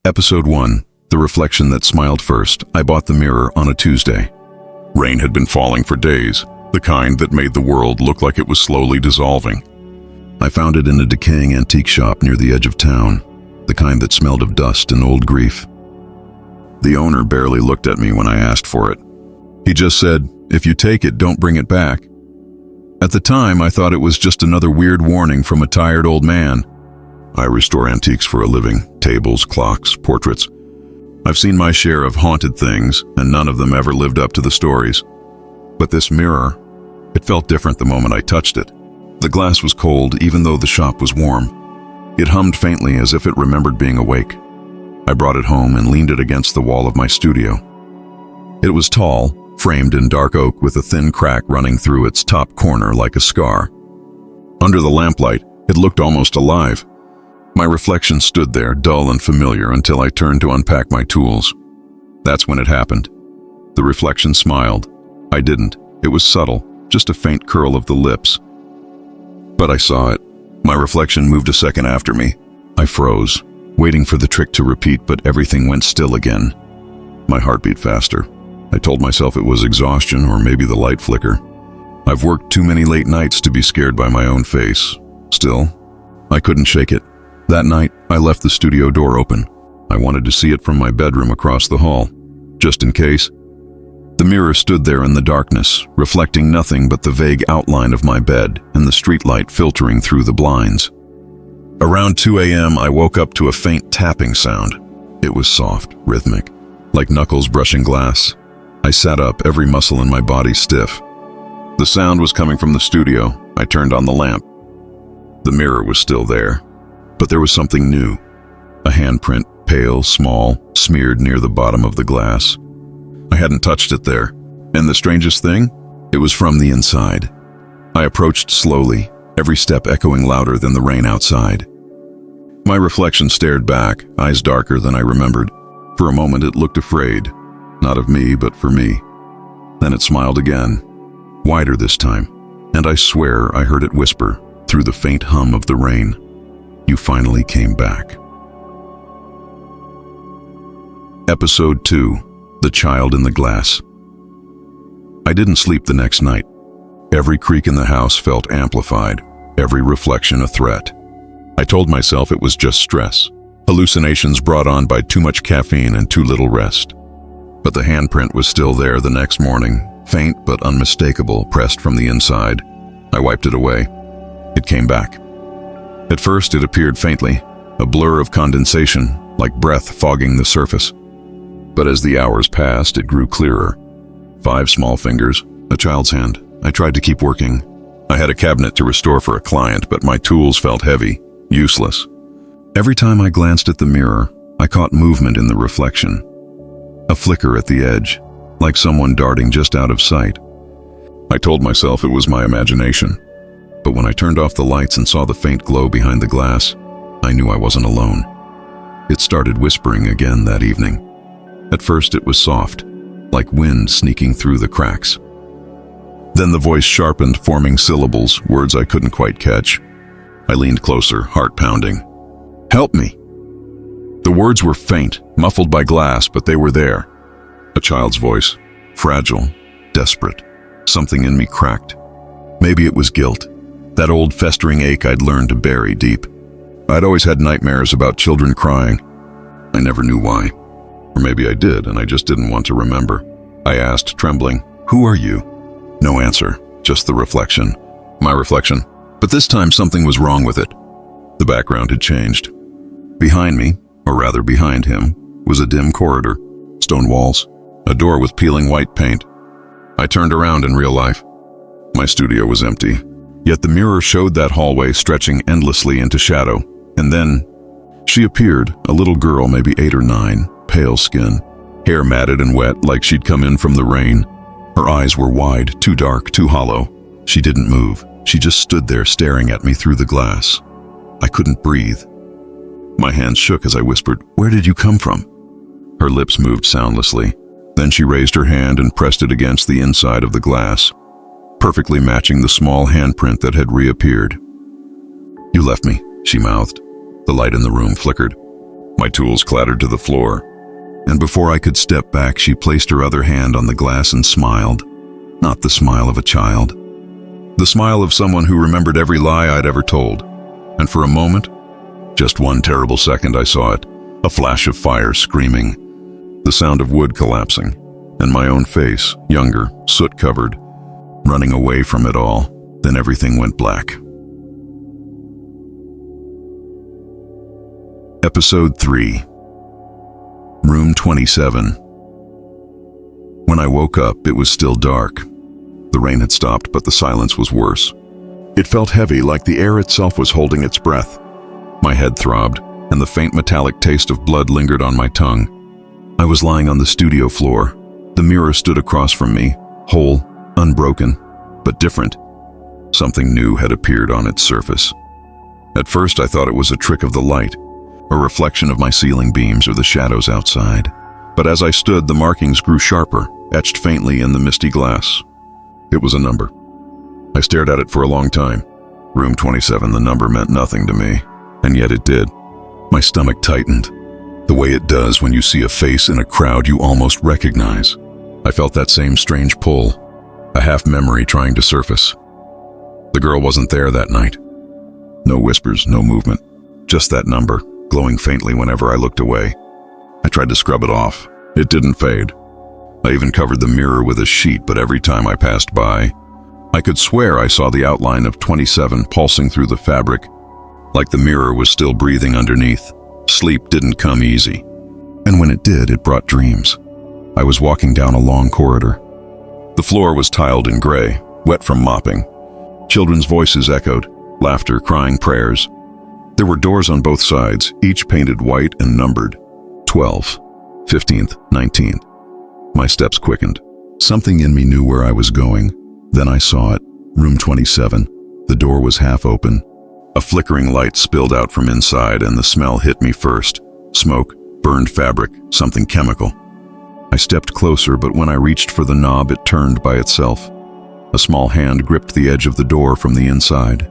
Episode 1, The Reflection That Smiled First. I bought the mirror on a Tuesday. Rain had been falling for days, the kind that made the world look like it was slowly dissolving. I found it in a decaying antique shop near the edge of town, the kind that smelled of dust and old grief. The owner barely looked at me when I asked for it. He just said, "If you take it, don't bring it back." At the time, I thought it was just another weird warning from a tired old man. I restore antiques for a living, tables, clocks, portraits. I've seen my share of haunted things, and none of them ever lived up to the stories. But this mirror, it felt different the moment I touched it. The glass was cold, even though the shop was warm. It hummed faintly as if it remembered being awake. I brought it home and leaned it against the wall of my studio. It was tall, framed in dark oak with a thin crack running through its top corner like a scar. Under the lamplight, it looked almost alive. My reflection stood there, dull and familiar, until I turned to unpack my tools. That's when it happened. The reflection smiled. I didn't. It was subtle, just a faint curl of the lips. But I saw it. My reflection moved a second after me. I froze, waiting for the trick to repeat, but everything went still again. My heart beat faster. I told myself it was exhaustion or maybe the light flicker. I've worked too many late nights to be scared by my own face. Still, I couldn't shake it. That night, I left the studio door open. I wanted to see it from my bedroom across the hall, just in case. The mirror stood there in the darkness, reflecting nothing but the vague outline of my bed and the streetlight filtering through the blinds. Around 2 a.m., I woke up to a faint tapping sound. It was soft, rhythmic, like knuckles brushing glass. I sat up, every muscle in my body stiff. The sound was coming from the studio. I turned on the lamp. The mirror was still there, but there was something new. A handprint, pale, small, smeared near the bottom of the glass. I hadn't touched it there, and the strangest thing? It was from the inside. I approached slowly, every step echoing louder than the rain outside. My reflection stared back, eyes darker than I remembered. For a moment it looked afraid, not of me, but for me. Then it smiled again, wider this time, and I swear I heard it whisper through the faint hum of the rain, "You finally came back." Episode 2, The Child in the Glass. I didn't sleep the next night. Every creak in the house felt amplified, every reflection a threat. I told myself it was just stress, hallucinations brought on by too much caffeine and too little rest. But the handprint was still there the next morning, faint but unmistakable, pressed from the inside. I wiped it away. It came back. At first it appeared faintly, a blur of condensation, like breath fogging the surface. But as the hours passed, it grew clearer. 5 small fingers, a child's hand. I tried to keep working. I had a cabinet to restore for a client, but my tools felt heavy, useless. Every time I glanced at the mirror, I caught movement in the reflection. A flicker at the edge, like someone darting just out of sight. I told myself it was my imagination. But when I turned off the lights and saw the faint glow behind the glass, I knew I wasn't alone. It started whispering again that evening. At first it was soft, like wind sneaking through the cracks. Then the voice sharpened, forming syllables, words I couldn't quite catch. I leaned closer, heart pounding. "Help me!" The words were faint, muffled by glass, but they were there. A child's voice, fragile, desperate. Something in me cracked. Maybe it was guilt, that old festering ache I'd learned to bury deep. I'd always had nightmares about children crying. I never knew why. Or maybe I did, and I just didn't want to remember. I asked, trembling, "Who are you?" No answer, just the reflection. My reflection. But this time something was wrong with it. The background had changed. Behind me, or rather behind him, was a dim corridor, stone walls, a door with peeling white paint. I turned around in real life. My studio was empty, yet the mirror showed that hallway stretching endlessly into shadow. And then she appeared, a little girl, maybe 8 or 9, pale skin, hair matted and wet like she'd come in from the rain. Her eyes were wide, too dark, too hollow. She didn't move. She just stood there staring at me through the glass. I couldn't breathe. My hands shook as I whispered, "Where did you come from?" Her lips moved soundlessly. Then she raised her hand and pressed it against the inside of the glass, perfectly matching the small handprint that had reappeared. "You left me," she mouthed. The light in the room flickered. My tools clattered to the floor, and before I could step back, she placed her other hand on the glass and smiled. Not the smile of a child. The smile of someone who remembered every lie I'd ever told. And for a moment, just one terrible second, I saw it. A flash of fire screaming, the sound of wood collapsing, and my own face, younger, soot-covered, running away from it all. Then everything went black. Episode 3. Room 27. When I woke up, it was still dark. The rain had stopped, but the silence was worse. It felt heavy, like the air itself was holding its breath. My head throbbed, and the faint metallic taste of blood lingered on my tongue. I was lying on the studio floor. The mirror stood across from me, whole, unbroken, but different. Something new had appeared on its surface. At first, I thought it was a trick of the light, a reflection of my ceiling beams or the shadows outside. But as I stood, the markings grew sharper, etched faintly in the misty glass. It was a number. I stared at it for a long time. Room 27, the number meant nothing to me, and yet it did. My stomach tightened, the way it does when you see a face in a crowd you almost recognize. I felt that same strange pull, a half-memory trying to surface. The girl wasn't there that night. No whispers, no movement, just that number, glowing faintly whenever I looked away. I tried to scrub it off. It didn't fade. I even covered the mirror with a sheet, but every time I passed by, I could swear I saw the outline of 27 pulsing through the fabric, like the mirror was still breathing underneath. Sleep didn't come easy. And when it did, it brought dreams. I was walking down a long corridor. The floor was tiled in gray, wet from mopping. Children's voices echoed, laughter, crying, prayers. There were doors on both sides, each painted white and numbered. 12, 15th, 19th. My steps quickened. Something in me knew where I was going. Then I saw it. Room 27. The door was half open. A flickering light spilled out from inside, and the smell hit me first. Smoke, burned fabric, something chemical. I stepped closer, but when I reached for the knob, it turned by itself. A small hand gripped the edge of the door from the inside.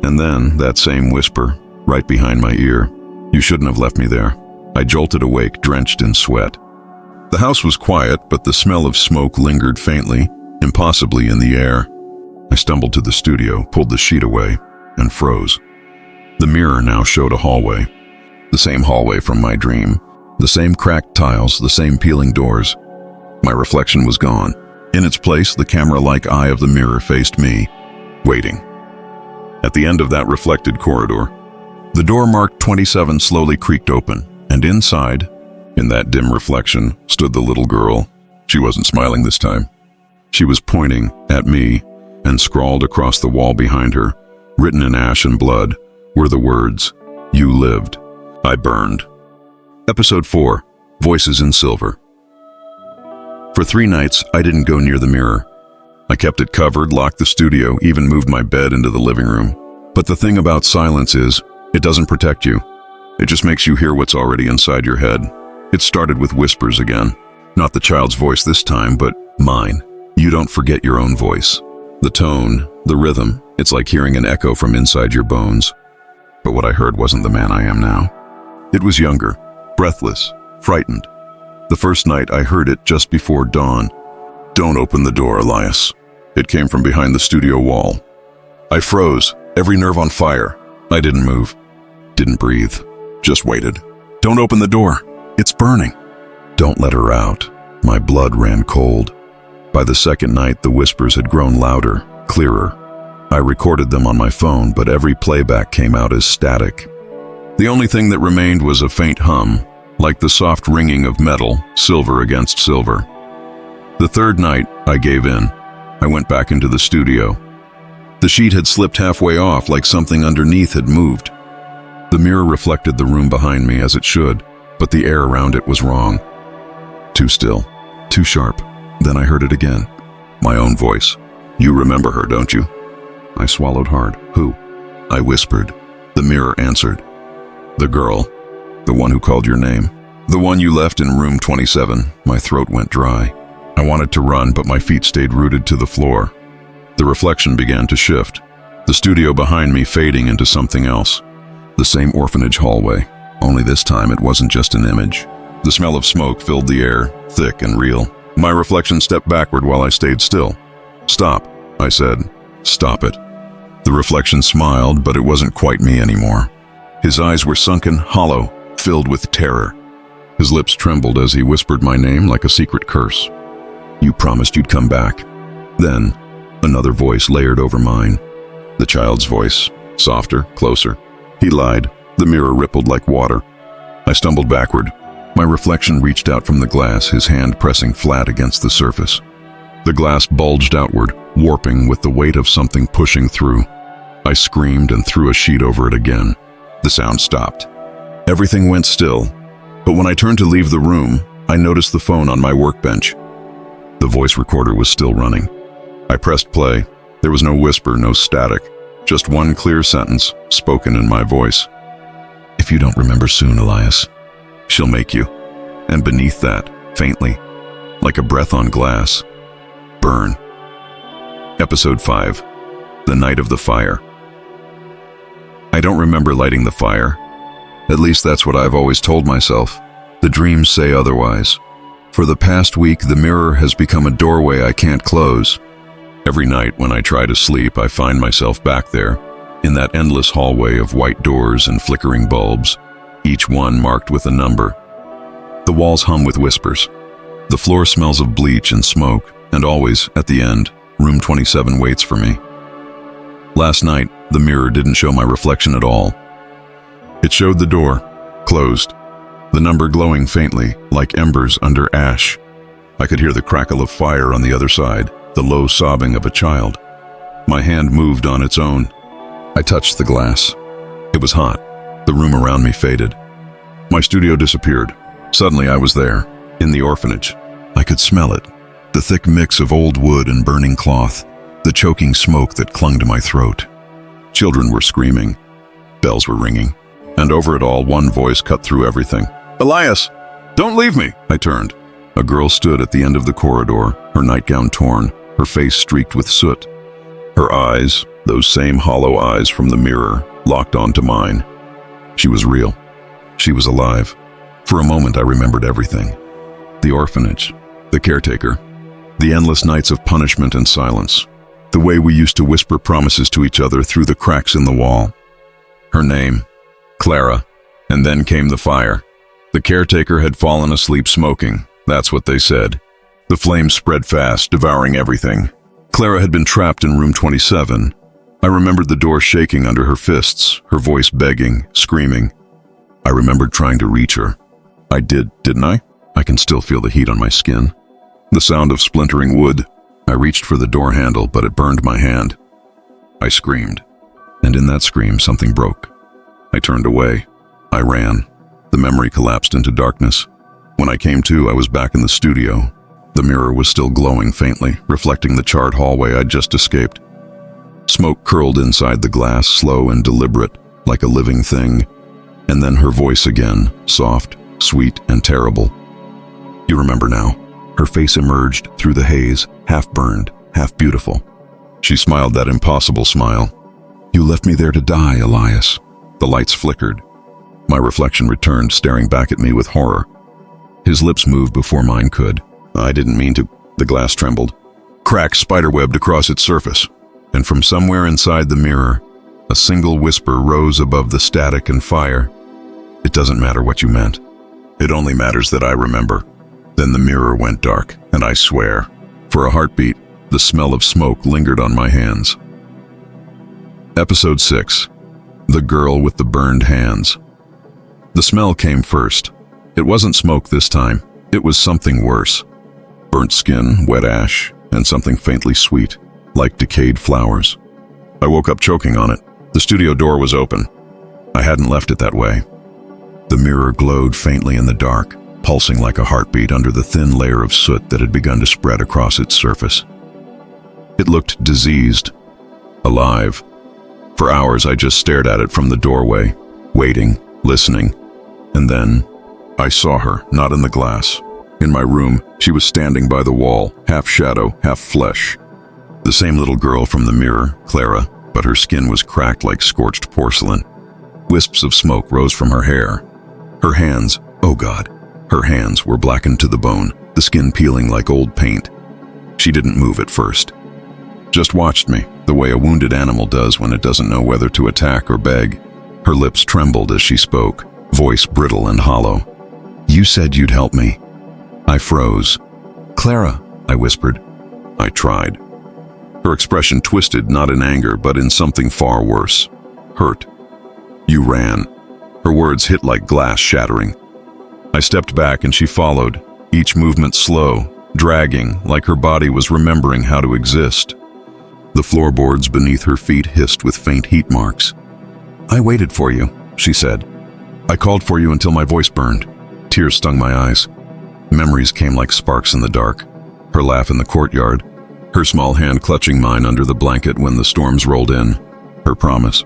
And then, that same whisper, right behind my ear. You shouldn't have left me there. I jolted awake, drenched in sweat. The house was quiet, but the smell of smoke lingered faintly, impossibly in the air. I stumbled to the studio, pulled the sheet away, and froze. The mirror now showed a hallway. The same hallway from my dream. The same cracked tiles, the same peeling doors. My reflection was gone. In its place, the camera-like eye of the mirror faced me, waiting. At the end of that reflected corridor, the door marked 27 slowly creaked open, and inside, in that dim reflection, stood the little girl. She wasn't smiling this time. She was pointing at me, and scrawled across the wall behind her, written in ash and blood, were the words, "You lived. I burned." Episode 4. Voices in Silver. For 3 nights, I didn't go near the mirror. I kept it covered, locked the studio, even moved my bed into the living room. But the thing about silence is, it doesn't protect you. It just makes you hear what's already inside your head. It started with whispers again. Not the child's voice this time, but mine. You don't forget your own voice. The tone, the rhythm, it's like hearing an echo from inside your bones. But what I heard wasn't the man I am now. It was younger, breathless, frightened. The first night I heard it just before dawn. "Don't open the door, Elias." It came from behind the studio wall. I froze, every nerve on fire. I didn't move, didn't breathe, just waited. "Don't open the door. It's burning." "Don't let her out." My blood ran cold. By the second night, the whispers had grown louder, clearer. I recorded them on my phone, but every playback came out as static. The only thing that remained was a faint hum, like the soft ringing of metal, silver against silver. The third night, I gave in. I went back into the studio. The sheet had slipped halfway off, like something underneath had moved. The mirror reflected the room behind me as it should, but the air around it was wrong. Too still, too sharp. Then I heard it again. My own voice. "You remember her, don't you?" I swallowed hard. "Who?" I whispered. The mirror answered. "The girl. The one who called your name. The one you left in room 27. My throat went dry. I wanted to run, but my feet stayed rooted to the floor. The reflection began to shift. The studio behind me fading into something else. The same orphanage hallway. only this time it wasn't just an image. The smell of smoke filled the air, thick and real. My reflection stepped backward while I stayed still. "Stop," I said. "Stop it." The reflection smiled, but it wasn't quite me anymore. His eyes were sunken, hollow, filled with terror. His lips trembled as he whispered my name like a secret curse. "You promised you'd come back." Then, another voice layered over mine. The child's voice, softer, closer. He lied. The mirror rippled like water. I stumbled backward. My reflection reached out from the glass, his hand pressing flat against the surface. The glass bulged outward, warping with the weight of something pushing through. I screamed and threw a sheet over it again. The sound stopped. Everything went still, but when I turned to leave the room, I noticed the phone on my workbench. The voice recorder was still running. I pressed play. There was no whisper, no static, just one clear sentence spoken in my voice. "If you don't remember soon, Elias, she'll make you." And beneath that, faintly, like a breath on glass, "Burn." Episode 5. The Night of the Fire. I don't remember lighting the fire. At least that's what I've always told myself. The dreams say otherwise. For the past week, the mirror has become a doorway I can't close. Every night when I try to sleep, I find myself back there, in that endless hallway of white doors and flickering bulbs, each one marked with a number. The walls hum with whispers. The floor smells of bleach and smoke, and always, at the end, room 27 waits for me. Last night, the mirror didn't show my reflection at all. It showed the door, closed, the number glowing faintly, like embers under ash. I could hear the crackle of fire on the other side, the low sobbing of a child. My hand moved on its own. I touched the glass. It was hot. The room around me faded. My studio disappeared. Suddenly I was there, in the orphanage. I could smell it, the thick mix of old wood and burning cloth, the choking smoke that clung to my throat. Children were screaming. Bells were ringing. And over it all, one voice cut through everything. "Elias, don't leave me!" I turned. A girl stood at the end of the corridor, her nightgown torn, her face streaked with soot. Her eyes, those same hollow eyes from the mirror, locked onto mine. She was real. She was alive. For a moment I remembered everything. The orphanage, the caretaker, the endless nights of punishment and silence, the way we used to whisper promises to each other through the cracks in the wall. Her name, Clara, and then came the fire. The caretaker had fallen asleep smoking, that's what they said. The flames spread fast, devouring everything. Clara had been trapped in room 27. I remembered the door shaking under her fists, her voice begging, screaming. I remembered trying to reach her. I did, didn't I? I can still feel the heat on my skin. The sound of splintering wood. I reached for the door handle, but it burned my hand. I screamed, and in that scream something broke. I turned away. I ran. The memory collapsed into darkness. When I came to, I was back in the studio. The mirror was still glowing faintly, reflecting the charred hallway I'd just escaped. Smoke curled inside the glass, slow and deliberate, like a living thing. And then her voice again, soft, sweet, and terrible. You remember now. Her face emerged through the haze, half burned, half beautiful. She smiled that impossible smile. You left me there to die, Elias. The lights flickered. My reflection returned, staring back at me with horror. His lips moved before mine could. I didn't mean to. The glass trembled. Cracks spiderwebbed across its surface. And from somewhere inside the mirror, a single whisper rose above the static and fire. It doesn't matter what you meant. It only matters that I remember. Then the mirror went dark, and I swear, for a heartbeat, the smell of smoke lingered on my hands. Episode 6. The Girl with the Burned Hands. The smell came first. It wasn't smoke this time. It was something worse. Burnt skin, wet ash, and something faintly sweet, like decayed flowers. I woke up choking on it. The studio door was open. I hadn't left it that way. The mirror glowed faintly in the dark, pulsing like a heartbeat under the thin layer of soot that had begun to spread across its surface. It looked diseased, alive. For hours I just stared at it from the doorway, waiting, listening, and then I saw her, not in the glass. In my room, she was standing by the wall, half shadow, half flesh. The same little girl from the mirror, Clara, but her skin was cracked like scorched porcelain. Wisps of smoke rose from her hair. Her hands, oh God, her hands were blackened to the bone, the skin peeling like old paint. She didn't move at first. Just watched me, the way a wounded animal does when it doesn't know whether to attack or beg. Her lips trembled as she spoke, voice brittle and hollow. "You said you'd help me." I froze. "Clara," I whispered. I tried. Her expression twisted, not in anger, but in something far worse. Hurt. "You ran." Her words hit like glass shattering. I stepped back and she followed, each movement slow, dragging, like her body was remembering how to exist. The floorboards beneath her feet hissed with faint heat marks. "I waited for you," she said. "I called for you until my voice burned." Tears stung my eyes. Memories came like sparks in the dark. Her laugh in the courtyard, her small hand clutching mine under the blanket when the storms rolled in, her promise.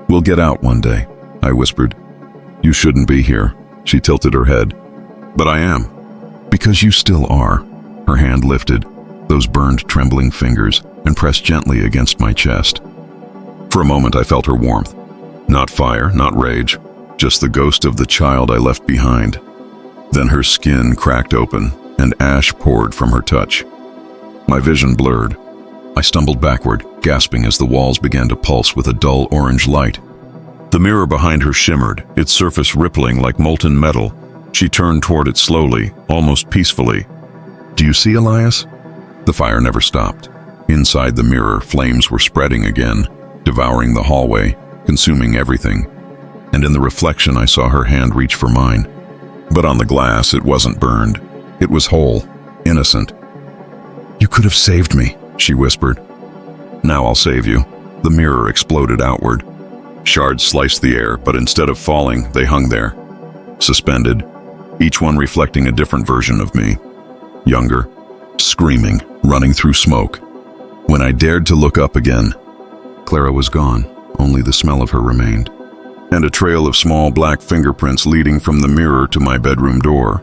"We'll get out one day," I whispered. "You shouldn't be here," she tilted her head. "But I am." "Because you still are." Her hand lifted, those burned, trembling fingers, and pressed gently against my chest. For a moment I felt her warmth. Not fire, not rage, just the ghost of the child I left behind. Then her skin cracked open, and ash poured from her touch. My vision blurred. I stumbled backward, gasping as the walls began to pulse with a dull orange light. The mirror behind her shimmered, its surface rippling like molten metal. She turned toward it slowly, almost peacefully. "Do you see, Elias?" The fire never stopped. Inside the mirror, flames were spreading again, devouring the hallway, consuming everything. And in the reflection, I saw her hand reach for mine. But on the glass, it wasn't burned. It was whole, innocent. "You could have saved me," she whispered. "Now I'll save you." The mirror exploded outward. Shards sliced the air, but instead of falling, they hung there, suspended, each one reflecting a different version of me. Younger, screaming, running through smoke. When I dared to look up again, Clara was gone. Only the smell of her remained, and a trail of small black fingerprints leading from the mirror to my bedroom door.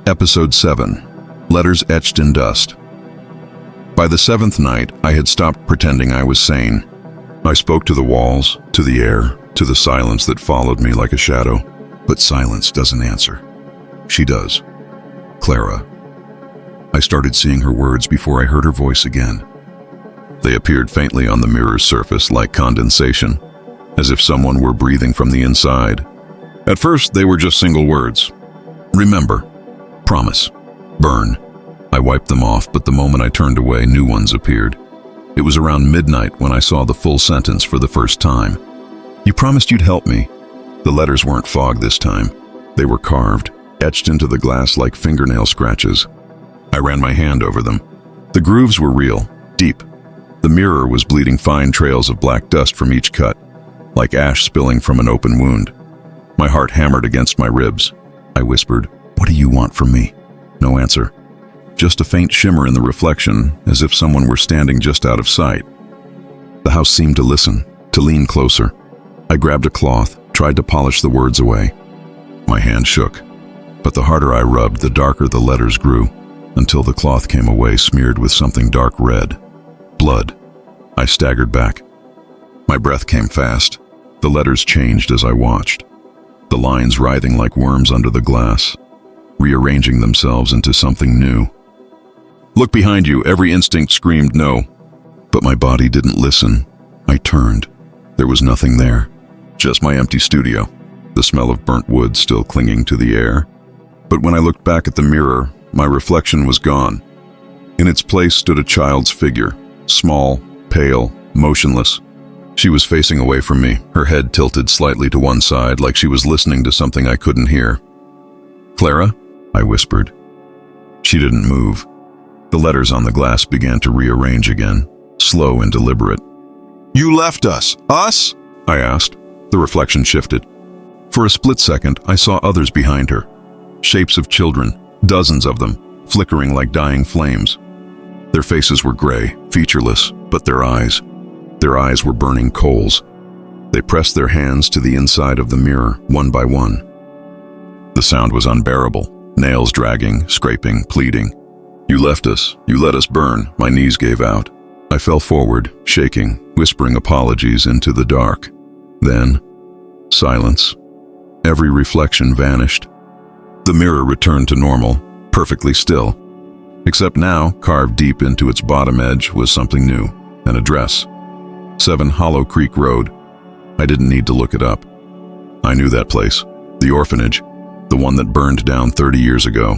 Episode 7. Letters Etched in Dust. By the 7th night, I had stopped pretending I was sane. I spoke to the walls, to the air, to the silence that followed me like a shadow. But silence doesn't answer. She does. Clara. I started seeing her words before I heard her voice again. They appeared faintly on the mirror's surface like condensation, as if someone were breathing from the inside. At first, they were just single words. Remember, promise, burn. I wiped them off, but the moment I turned away, new ones appeared. It was around midnight when I saw the full sentence for the first time. You promised you'd help me. The letters weren't fogged this time. They were carved, etched into the glass like fingernail scratches. I ran my hand over them. The grooves were real, deep. The mirror was bleeding fine trails of black dust from each cut, like ash spilling from an open wound. My heart hammered against my ribs. I whispered, "What do you want from me?" No answer. Just a faint shimmer in the reflection, as if someone were standing just out of sight. The house seemed to listen, to lean closer. I grabbed a cloth, tried to polish the words away. My hand shook, but the harder I rubbed, the darker the letters grew, until the cloth came away smeared with something dark red. Blood. I staggered back. My breath came fast. The letters changed as I watched, the lines writhing like worms under the glass, rearranging themselves into something new. Look behind you, every instinct screamed no. But my body didn't listen. I turned. There was nothing there, just my empty studio, the smell of burnt wood still clinging to the air. But when I looked back at the mirror, my reflection was gone. In its place stood a child's figure, small, pale, motionless. She was facing away from me, her head tilted slightly to one side like she was listening to something I couldn't hear. "Clara?" I whispered. She didn't move. The letters on the glass began to rearrange again, slow and deliberate. "You left us. Us?" I asked. The reflection shifted. For a split second, I saw others behind her. Shapes of children, dozens of them, flickering like dying flames. Their faces were gray, featureless, but their eyes were burning coals. They pressed their hands to the inside of the mirror, one by one. The sound was unbearable, nails dragging, scraping, pleading. "You left us. You let us burn." My knees gave out. I fell forward, shaking, whispering apologies into the dark. Then, silence. Every reflection vanished. The mirror returned to normal, perfectly still. Except now, carved deep into its bottom edge was something new, an address. 7 Hollow Creek Road. I didn't need to look it up. I knew that place, the orphanage, the one that burned down 30 years ago.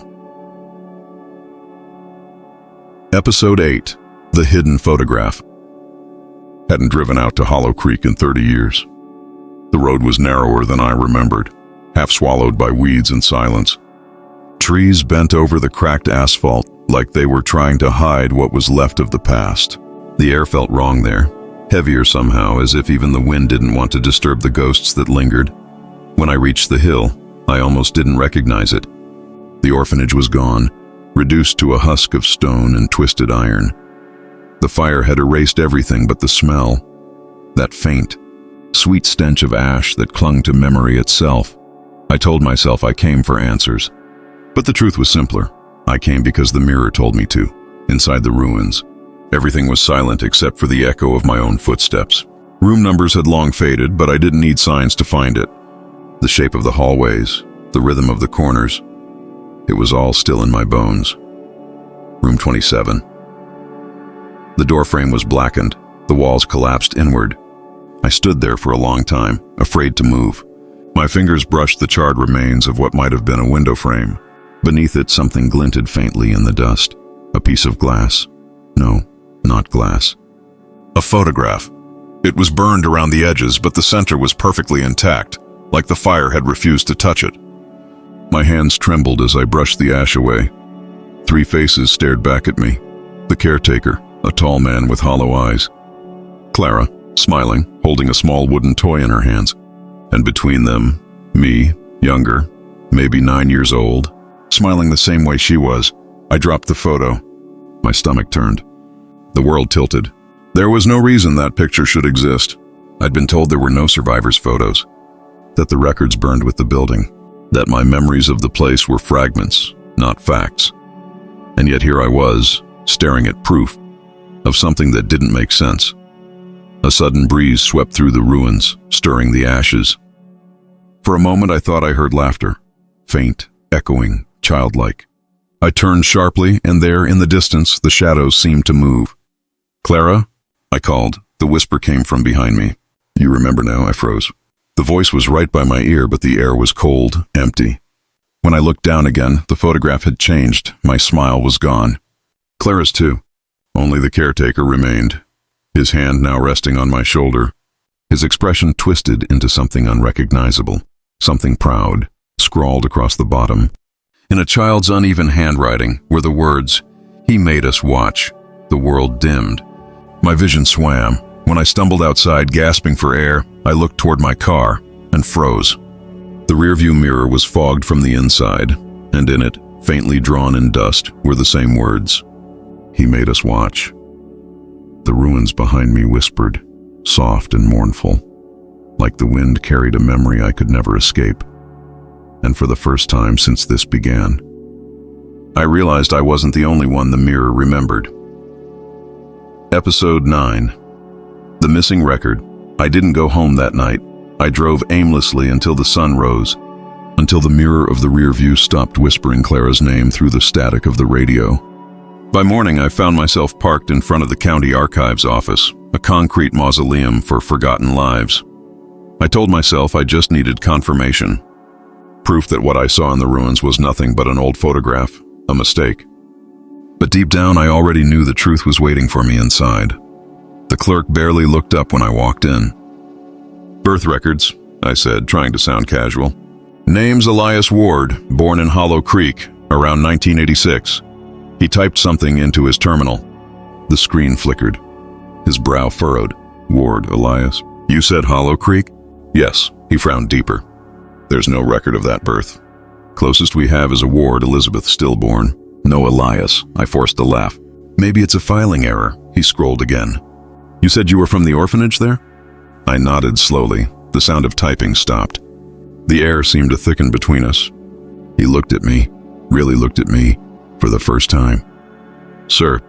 Episode 8, The Hidden Photograph. Hadn't driven out to Hollow Creek in 30 years. The road was narrower than I remembered, half swallowed by weeds and silence. Trees bent over the cracked asphalt like they were trying to hide what was left of the past. The air felt wrong there, heavier somehow, as if even the wind didn't want to disturb the ghosts that lingered. When I reached the hill, I almost didn't recognize it. The orphanage was gone, reduced to a husk of stone and twisted iron. The fire had erased everything but the smell, that faint, sweet stench of ash that clung to memory itself. I told myself I came for answers. But the truth was simpler. I came because the mirror told me to. Inside the ruins, everything was silent except for the echo of my own footsteps. Room numbers had long faded, but I didn't need signs to find it. The shape of the hallways, the rhythm of the corners, it was all still in my bones. Room 27. The doorframe was blackened, the walls collapsed inward. I stood there for a long time, afraid to move. My fingers brushed the charred remains of what might have been a window frame. Beneath it, something glinted faintly in the dust. A piece of glass. No, not glass. A photograph. It was burned around the edges, but the center was perfectly intact, like the fire had refused to touch it. My hands trembled as I brushed the ash away. 3 faces stared back at me. The caretaker, a tall man with hollow eyes. Clara, smiling, holding a small wooden toy in her hands. And between them, me, younger, maybe 9 years old, smiling the same way she was. I dropped the photo. My stomach turned. The world tilted. There was no reason that picture should exist. I'd been told there were no survivors' photos, that the records burned with the building, that my memories of the place were fragments, not facts. And yet here I was, staring at proof of something that didn't make sense. A sudden breeze swept through the ruins, stirring the ashes. For a moment I thought I heard laughter, faint, echoing, childlike. I turned sharply, and there, in the distance, the shadows seemed to move. "Clara?" I called. The whisper came from behind me. "You remember now," I froze. The voice was right by my ear, but the air was cold, empty. When I looked down again, the photograph had changed. My smile was gone. Clara's too. Only the caretaker remained, his hand now resting on my shoulder. His expression twisted into something unrecognizable, something proud, scrawled across the bottom. In a child's uneven handwriting were the words, "He made us watch." The world dimmed. My vision swam. When I stumbled outside, gasping for air, I looked toward my car and froze. The rearview mirror was fogged from the inside, and in it, faintly drawn in dust, were the same words. "He made us watch." The ruins behind me whispered, soft and mournful, like the wind carried a memory I could never escape. And for the first time since this began, I realized I wasn't the only one the mirror remembered. Episode 9. The Missing Record. I didn't go home that night. I drove aimlessly until the sun rose, until the mirror of the rear view stopped whispering Clara's name through the static of the radio. By morning, I found myself parked in front of the county archives office, a concrete mausoleum for forgotten lives. I told myself I just needed confirmation, proof that what I saw in the ruins was nothing but an old photograph, a mistake. But deep down, I already knew the truth was waiting for me inside. The clerk barely looked up when I walked in. "Birth records," I said, trying to sound casual. "Name's Elias Ward, born in Hollow Creek, around 1986. He typed something into his terminal. The screen flickered. His brow furrowed. "Ward, Elias. You said Hollow Creek?" "Yes." He frowned deeper. "There's no record of that birth. Closest we have is a Ward, Elizabeth, stillborn. No Elias." I forced a laugh. "Maybe it's a filing error." He scrolled again. "You said you were from the orphanage there?" I nodded slowly. The sound of typing stopped. The air seemed to thicken between us. He looked at me, really looked at me, for the first time. "Sir,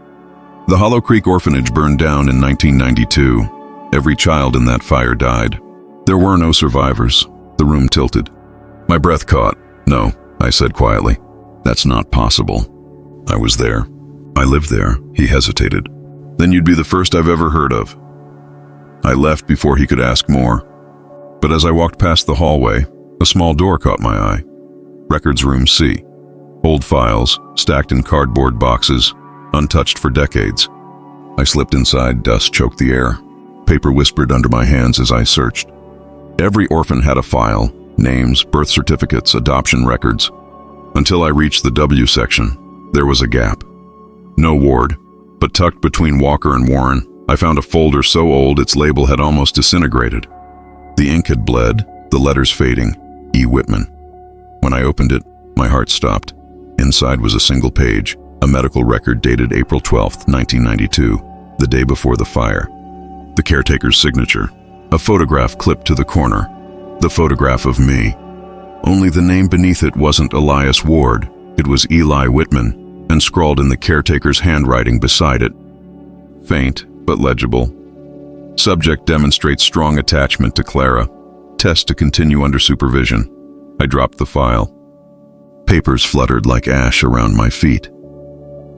the Hollow Creek orphanage burned down in 1992. Every child in that fire died. There were no survivors." The room tilted. My breath caught. "No," I said quietly. "That's not possible." "I was there. I lived there." He hesitated. "Then you'd be the first I've ever heard of." I left before he could ask more. But as I walked past the hallway, a small door caught my eye. Records room C. Old files, stacked in cardboard boxes, untouched for decades. I slipped inside, dust choked the air. Paper whispered under my hands as I searched. Every orphan had a file, names, birth certificates, adoption records. Until I reached the W section, there was a gap. No Ward, but tucked between Walker and Warren, I found a folder so old its label had almost disintegrated. The ink had bled, the letters fading. E. Whitman. When I opened it, my heart stopped. Inside was a single page, a medical record dated April 12, 1992, the day before the fire. The caretaker's signature, a photograph clipped to the corner, the photograph of me. Only the name beneath it wasn't Elias Ward, it was Eli Whitman, and scrawled in the caretaker's handwriting beside it. Faint, but legible. Subject demonstrates strong attachment to Clara. Test to continue under supervision. I dropped the file. Papers fluttered like ash around my feet.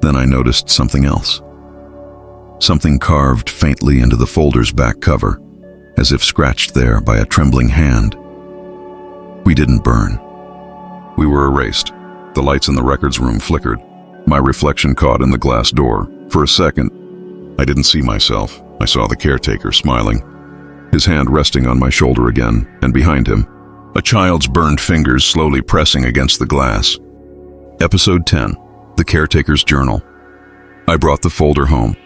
Then I noticed something else. Something carved faintly into the folder's back cover, as if scratched there by a trembling hand. We didn't burn. We were erased. The lights in the records room flickered. My reflection caught in the glass door. For a second, I didn't see myself. I saw the caretaker smiling, his hand resting on my shoulder again, and behind him, a child's burned fingers slowly pressing against the glass. Episode 10, The Caretaker's Journal. I brought the folder home.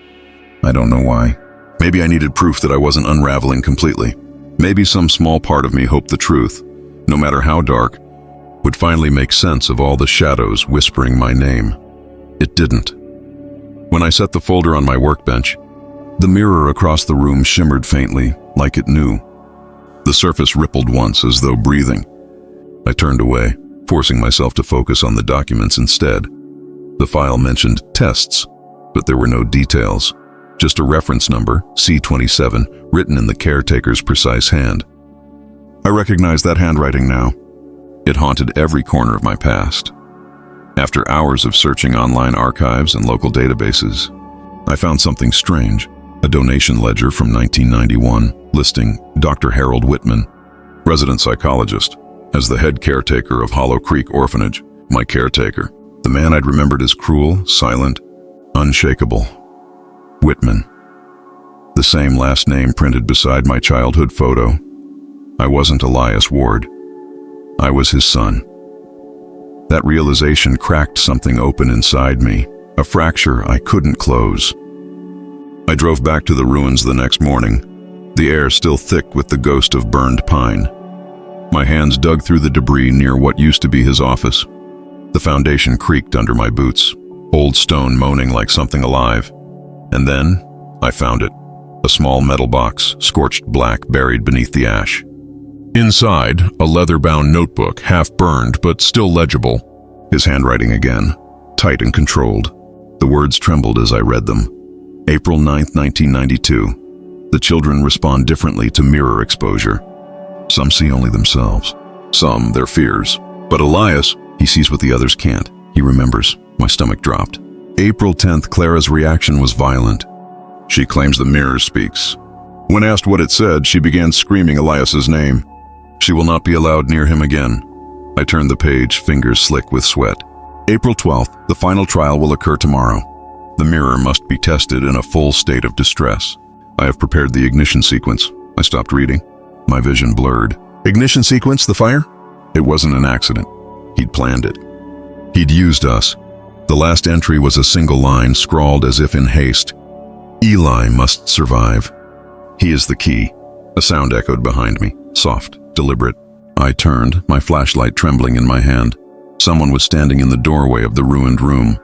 I don't know why. Maybe I needed proof that I wasn't unraveling completely. Maybe some small part of me hoped the truth, no matter how dark, would finally make sense of all the shadows whispering my name. It didn't. When I set the folder on my workbench, the mirror across the room shimmered faintly, like it knew. The surface rippled once, as though breathing. I turned away, forcing myself to focus on the documents instead. The file mentioned tests, but there were no details. Just a reference number, C27, written in the caretaker's precise hand. I recognized that handwriting now. It haunted every corner of my past. After hours of searching online archives and local databases, I found something strange. A donation ledger from 1991 listing Dr. Harold Whitman, resident psychologist, as the head caretaker of Hollow Creek Orphanage, my caretaker, the man I'd remembered as cruel, silent, unshakable. Whitman. The same last name printed beside my childhood photo. I wasn't Elias Ward. I was his son. That realization cracked something open inside me, a fracture I couldn't close. I drove back to the ruins the next morning, the air still thick with the ghost of burned pine. My hands dug through the debris near what used to be his office. The foundation creaked under my boots, old stone moaning like something alive. And then, I found it. A small metal box, scorched black, buried beneath the ash. Inside, a leather-bound notebook, half burned but still legible. His handwriting again, tight and controlled. The words trembled as I read them. April 9, 1992. The children respond differently to mirror exposure. Some see only themselves. Some, their fears. But Elias, he sees what the others can't. He remembers. My stomach dropped. April 10th, Clara's reaction was violent. She claims the mirror speaks. When asked what it said, she began screaming Elias's name. She will not be allowed near him again. I turned the page, fingers slick with sweat. April 12th, the final trial will occur tomorrow. The mirror must be tested in a full state of distress. I have prepared the ignition sequence. I stopped reading. My vision blurred. Ignition sequence, the fire? It wasn't an accident. He'd planned it. He'd used us. The last entry was a single line, scrawled as if in haste. Eli must survive. He is the key. A sound echoed behind me, soft, deliberate. I turned, my flashlight trembling in my hand. Someone was standing in the doorway of the ruined room.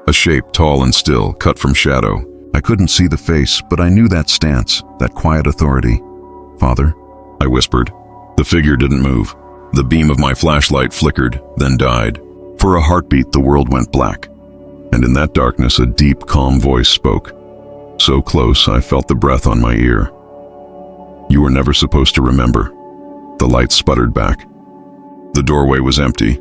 A shape tall and still, cut from shadow. I couldn't see the face, but I knew that stance, that quiet authority. "Father?" I whispered. The figure didn't move. The beam of my flashlight flickered, then died. For a heartbeat, the world went black. And in that darkness, a deep, calm voice spoke. So close, I felt the breath on my ear. "You were never supposed to remember." The light sputtered back. The doorway was empty.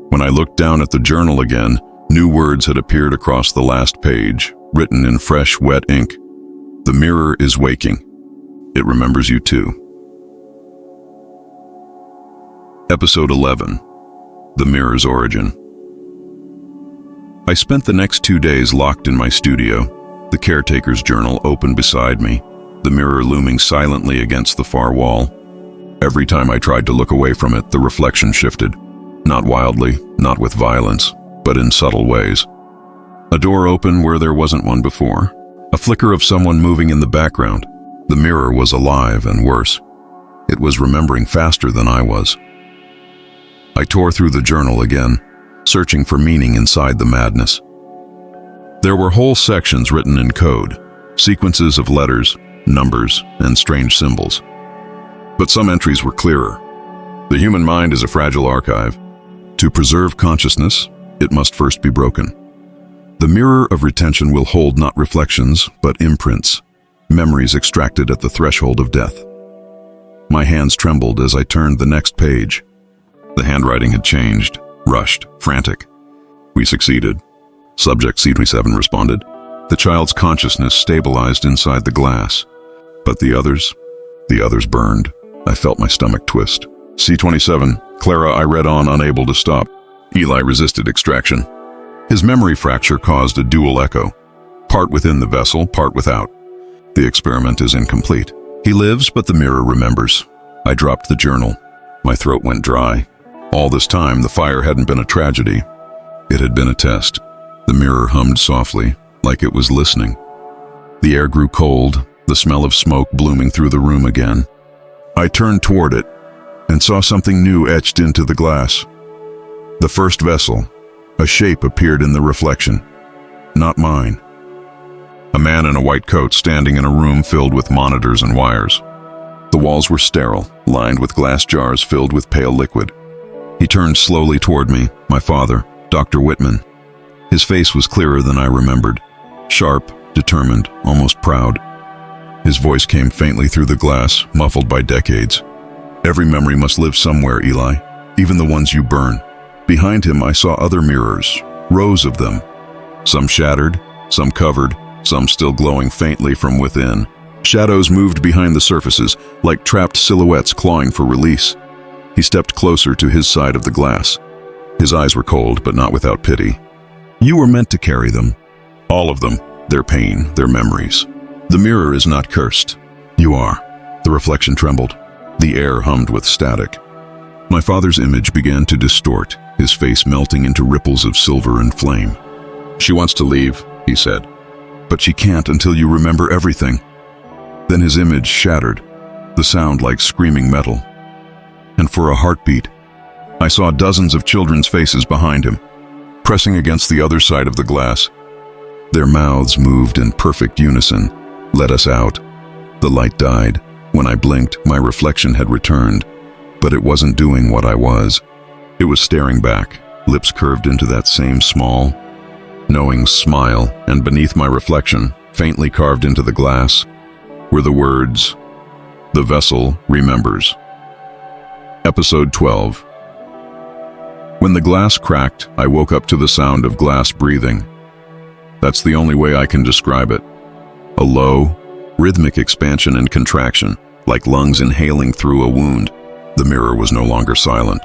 When I looked down at the journal again, new words had appeared across the last page, written in fresh, wet ink. The mirror is waking. It remembers you too. Episode 11. The Mirror's Origin. I spent the next 2 days locked in my studio, the caretaker's journal open beside me, the mirror looming silently against the far wall. Every time I tried to look away from it, the reflection shifted. Not wildly, not with violence, but in subtle ways. A door open where there wasn't one before. A flicker of someone moving in the background. The mirror was alive and worse. It was remembering faster than I was. I tore through the journal again, searching for meaning inside the madness. There were whole sections written in code, sequences of letters, numbers, and strange symbols. But some entries were clearer. The human mind is a fragile archive. To preserve consciousness, it must first be broken. The mirror of retention will hold not reflections, but imprints, memories extracted at the threshold of death. My hands trembled as I turned the next page. The handwriting had changed, rushed, frantic. We succeeded. Subject C27 responded. The child's consciousness stabilized inside the glass. But the others burned. I felt my stomach twist. C27, Clara, I read on, unable to stop. Eli resisted extraction. His memory fracture caused a dual echo. Part within the vessel, part without. The experiment is incomplete. He lives, but the mirror remembers. I dropped the journal. My throat went dry. All this time, the fire hadn't been a tragedy. It had been a test. The mirror hummed softly, like it was listening. The air grew cold, the smell of smoke blooming through the room again. I turned toward it and saw something new etched into the glass. The first vessel, a shape appeared in the reflection. Not mine. A man in a white coat standing in a room filled with monitors and wires. The walls were sterile, lined with glass jars filled with pale liquid. He turned slowly toward me, my father, Dr. Whitman. His face was clearer than I remembered. Sharp, determined, almost proud. His voice came faintly through the glass, muffled by decades. Every memory must live somewhere, Eli, even the ones you burn. Behind him, I saw other mirrors, rows of them. Some shattered, some covered, some still glowing faintly from within. Shadows moved behind the surfaces, like trapped silhouettes clawing for release. He stepped closer to his side of the glass. His eyes were cold, but not without pity. You were meant to carry them. All of them. Their pain, their memories. The mirror is not cursed. You are. The reflection trembled. The air hummed with static. My father's image began to distort, his face melting into ripples of silver and flame. She wants to leave, he said. But she can't until you remember everything. Then his image shattered, the sound like screaming metal. And for a heartbeat, I saw dozens of children's faces behind him, pressing against the other side of the glass. Their mouths moved in perfect unison. Let us out. The light died. When I blinked, my reflection had returned, but it wasn't doing what I was. It was staring back, lips curved into that same small, knowing smile, and beneath my reflection, faintly carved into the glass, were the words, "The vessel remembers." Episode 12. When the glass cracked, I woke up to the sound of glass breathing. That's the only way I can describe it. A low, rhythmic expansion and contraction, like lungs inhaling through a wound. The mirror was no longer silent.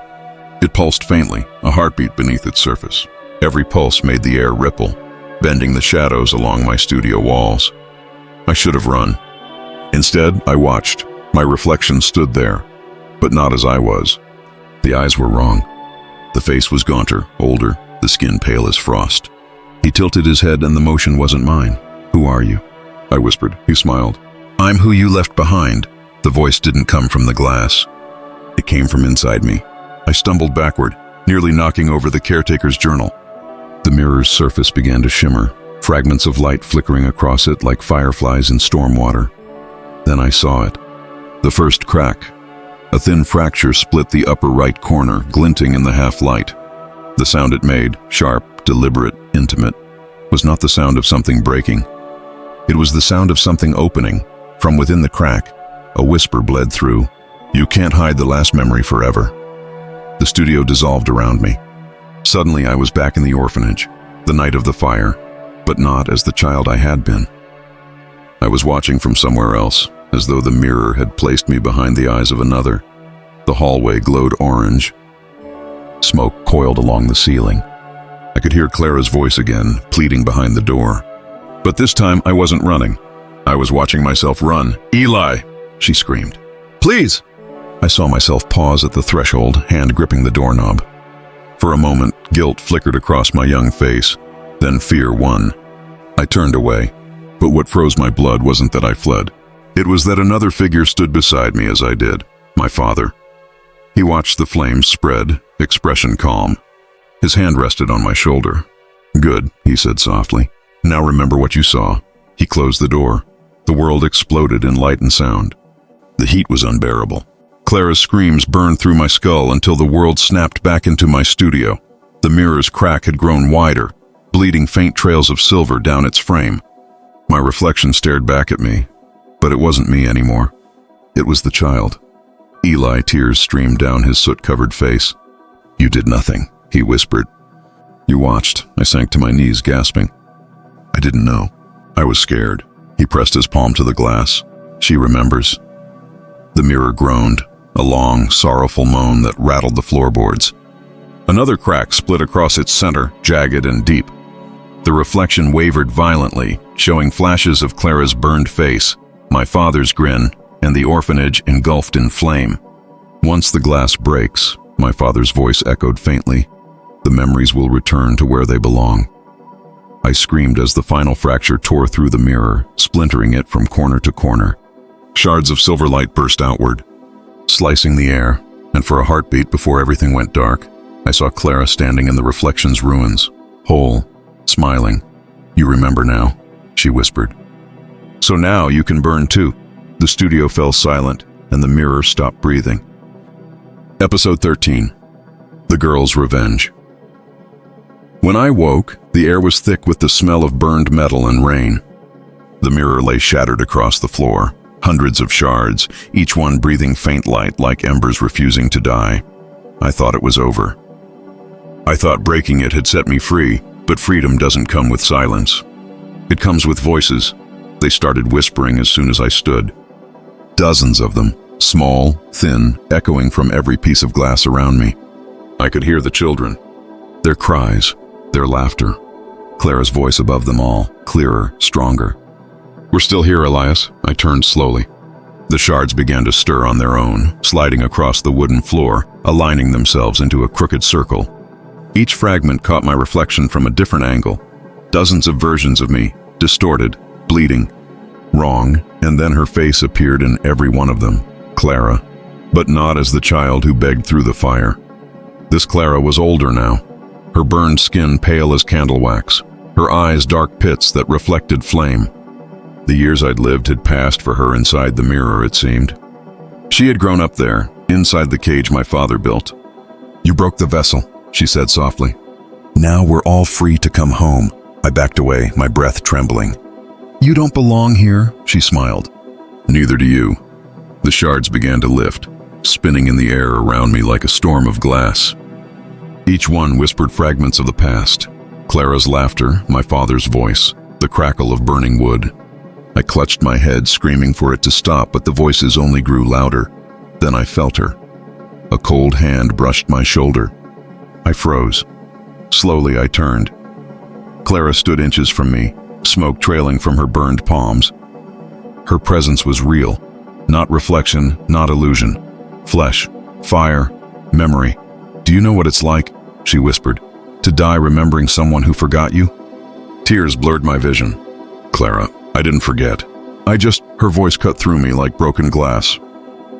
It pulsed faintly, a heartbeat beneath its surface. Every pulse made the air ripple, bending the shadows along my studio walls. I should have run. Instead, I watched. My reflection stood there, but not as I was. The eyes were wrong. The face was gaunter, older, the skin pale as frost. He tilted his head and the motion wasn't mine. "Who are you?" I whispered. He smiled. "I'm who you left behind." The voice didn't come from the glass. It came from inside me. I stumbled backward, nearly knocking over the caretaker's journal. The mirror's surface began to shimmer, fragments of light flickering across it like fireflies in storm water. Then I saw it. The first crack. A thin fracture split the upper right corner, glinting in the half-light. The sound it made, sharp, deliberate, intimate, was not the sound of something breaking. It was the sound of something opening. From within the crack, a whisper bled through. "You can't hide the last memory forever." The studio dissolved around me. Suddenly, I was back in the orphanage, the night of the fire, but not as the child I had been. I was watching from somewhere else, as though the mirror had placed me behind the eyes of another. The hallway glowed orange. Smoke coiled along the ceiling. I could hear Clara's voice again, pleading behind the door. But this time, I wasn't running. I was watching myself run. "Eli!" she screamed. "Please!" I saw myself pause at the threshold, hand gripping the doorknob. For a moment, guilt flickered across my young face. Then fear won. I turned away. But what froze my blood wasn't that I fled. It was that another figure stood beside me as I did. My father. He watched the flames spread, expression calm. His hand rested on my shoulder. "Good," he said softly. "Now remember what you saw." He closed the door. The world exploded in light and sound. The heat was unbearable. Clara's screams burned through my skull until the world snapped back into my studio. The mirror's crack had grown wider, bleeding faint trails of silver down its frame. My reflection stared back at me, but it wasn't me anymore. It was the child. Eli, tears streamed down his soot-covered face. "You did nothing," he whispered. "You watched." I sank to my knees, gasping. "I didn't know. I was scared." He pressed his palm to the glass. "She remembers." The mirror groaned, a long, sorrowful moan that rattled the floorboards. Another crack split across its center, jagged and deep. The reflection wavered violently, showing flashes of Clara's burned face, my father's grin, and the orphanage engulfed in flame. "Once the glass breaks," my father's voice echoed faintly, "the memories will return to where they belong." I screamed as the final fracture tore through the mirror, splintering it from corner to corner. Shards of silver light burst outward, slicing the air, and for a heartbeat before everything went dark, I saw Clara standing in the reflection's ruins, whole, smiling. "You remember now," she whispered. "So now you can burn too." The studio fell silent, and the mirror stopped breathing. Episode 13. The Girl's Revenge. When I woke, the air was thick with the smell of burned metal and rain. The mirror lay shattered across the floor, hundreds of shards, each one breathing faint light like embers refusing to die. I thought it was over. I thought breaking it had set me free, but freedom doesn't come with silence. It comes with voices. They started whispering as soon as I stood. Dozens of them, small, thin, echoing from every piece of glass around me. I could hear the children, their cries, their laughter. Clara's voice above them all, clearer, stronger. "We're still here, Elias." I turned slowly. The shards began to stir on their own, sliding across the wooden floor, aligning themselves into a crooked circle. Each fragment caught my reflection from a different angle. Dozens of versions of me, distorted, bleeding, wrong, and then her face appeared in every one of them, Clara, but not as the child who begged through the fire. This Clara was older now, her burned skin pale as candle wax, her eyes dark pits that reflected flame. The years I'd lived had passed for her inside the mirror, it seemed. She had grown up there, inside the cage my father built. "You broke the vessel," she said softly. "Now we're all free to come home." I backed away, my breath trembling. "You don't belong here," she smiled. "Neither do you." The shards began to lift, spinning in the air around me like a storm of glass. Each one whispered fragments of the past. Clara's laughter, my father's voice, the crackle of burning wood. I clutched my head, screaming for it to stop, but the voices only grew louder. Then I felt her. A cold hand brushed my shoulder. I froze. Slowly I turned. Clara stood inches from me, smoke trailing from her burned palms. Her presence was real, not reflection, not illusion. Flesh, fire, memory. "Do you know what it's like," she whispered, "to die remembering someone who forgot you?" Tears blurred my vision. "Clara, I didn't forget. Her voice cut through me like broken glass.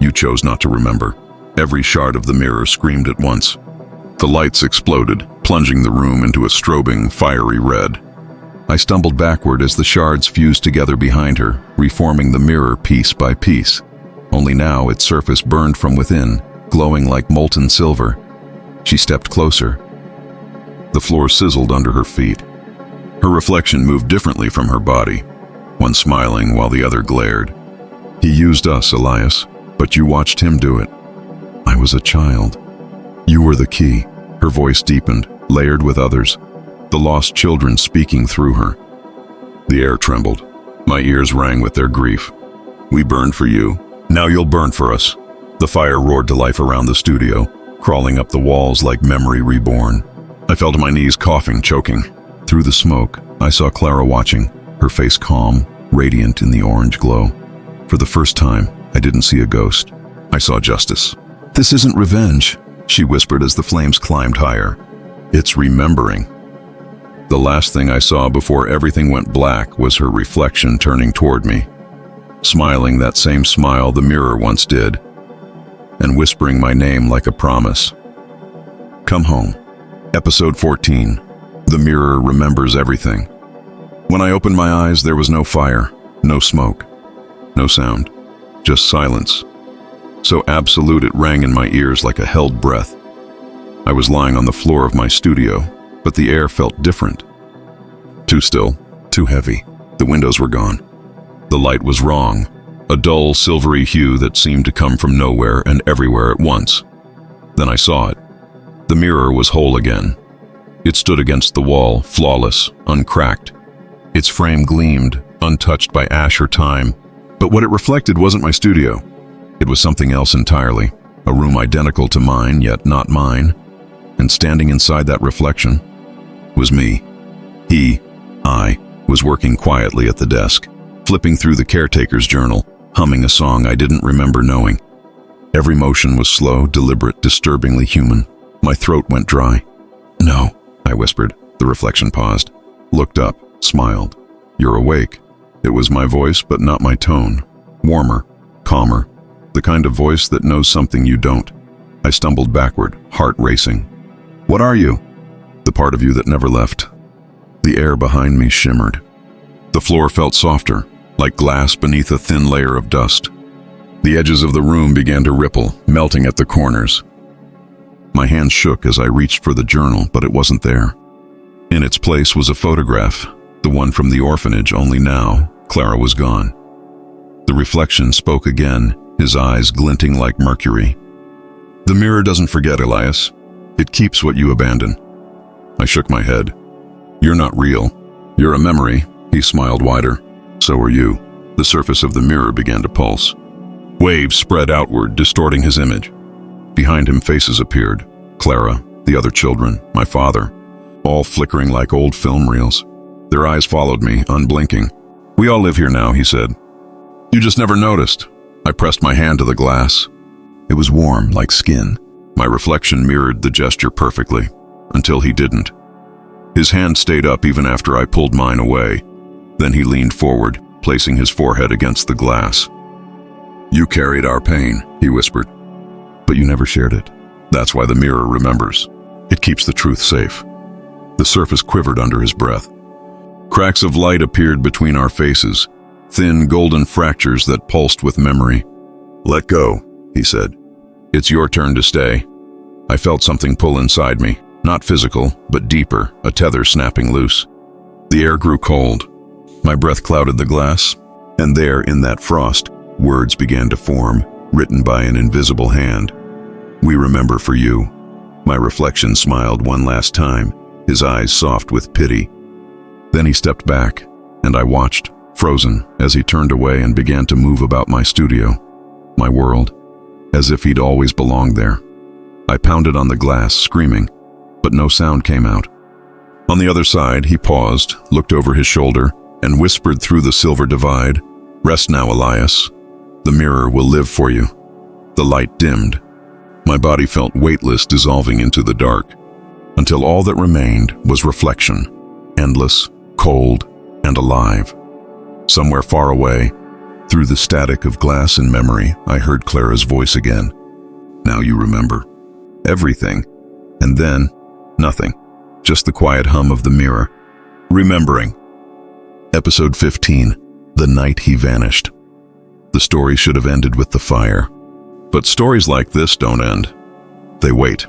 "You chose not to remember." Every shard of the mirror screamed at once. The lights exploded, plunging the room into a strobing, fiery red. I stumbled backward as the shards fused together behind her, reforming the mirror piece by piece. Only now its surface burned from within, glowing like molten silver. She stepped closer. The floor sizzled under her feet. Her reflection moved differently from her body, one smiling while the other glared. "He used us, Elias, but you watched him do it." "I was a child." You were the key. Her voice deepened, layered with others, the lost children speaking through her. The air trembled. My ears rang with their grief. We burned for you. Now you'll burn for us. The fire roared to life around the studio, crawling up the walls like memory reborn. I fell to my knees, coughing, choking. Through the smoke, I saw Clara watching, her face calm, radiant in the orange glow. For the first time, I didn't see a ghost. I saw justice. This isn't revenge, she whispered as the flames climbed higher. It's remembering. The last thing I saw before everything went black was her reflection turning toward me, smiling that same smile the mirror once did, and whispering my name like a promise. Come home. Episode 14. The mirror remembers everything. When I opened my eyes, there was no fire, no smoke, no sound, just silence. So absolute it rang in my ears like a held breath. I was lying on the floor of my studio, but the air felt different. Too still, too heavy. The windows were gone. The light was wrong, a dull, silvery hue that seemed to come from nowhere and everywhere at once. Then I saw it. The mirror was whole again. It stood against the wall, flawless, uncracked. Its frame gleamed, untouched by ash or time. But what it reflected wasn't my studio. It was something else entirely, a room identical to mine, yet not mine. And standing inside that reflection was me. I, was working quietly at the desk, flipping through the caretaker's journal, humming a song I didn't remember knowing. Every motion was slow, deliberate, disturbingly human. My throat went dry. No, I whispered. The reflection paused, looked up, smiled. You're awake. It was my voice, but not my tone. Warmer, calmer, the kind of voice that knows something you don't. I stumbled backward, heart racing. What are you? The part of you that never left. The air behind me shimmered. The floor felt softer, like glass beneath a thin layer of dust. The edges of the room began to ripple, melting at the corners. My hands shook as I reached for the journal, but it wasn't there. In its place was a photograph, the one from the orphanage, only now, Clara was gone. The reflection spoke again, his eyes glinting like mercury. The mirror doesn't forget, Elias. It keeps what you abandon. I shook my head. You're not real. You're a memory. He smiled wider. So are you. The surface of the mirror began to pulse. Waves spread outward, distorting his image. Behind him, faces appeared. Clara, the other children, my father, all flickering like old film reels. Their eyes followed me, unblinking. We all live here now, he said. You just never noticed. I pressed my hand to the glass. It was warm, like skin. My reflection mirrored the gesture perfectly, until he didn't. His hand stayed up even after I pulled mine away. Then he leaned forward, placing his forehead against the glass. You carried our pain, he whispered. But you never shared it. That's why the mirror remembers. It keeps the truth safe. The surface quivered under his breath. Cracks of light appeared between our faces, thin golden fractures that pulsed with memory. Let go, he said. It's your turn to stay. I felt something pull inside me, not physical, but deeper, a tether snapping loose. The air grew cold. My breath clouded the glass, and there, in that frost, words began to form, written by an invisible hand. We remember for you. My reflection smiled one last time, his eyes soft with pity. Then he stepped back, and I watched, frozen, as he turned away and began to move about my studio, my world, as if he'd always belonged there. I pounded on the glass, screaming, but no sound came out. On the other side, he paused, looked over his shoulder, and whispered through the silver divide, Rest now, Elias. The mirror will live for you. The light dimmed. My body felt weightless, dissolving into the dark, until all that remained was reflection, endless, cold, and alive. Somewhere far away, through the static of glass and memory, I heard Clara's voice again. Now you remember. Everything. And then, nothing. Just the quiet hum of the mirror. Remembering. Episode 15. The Night He Vanished. The story should have ended with the fire. But stories like this don't end. They wait.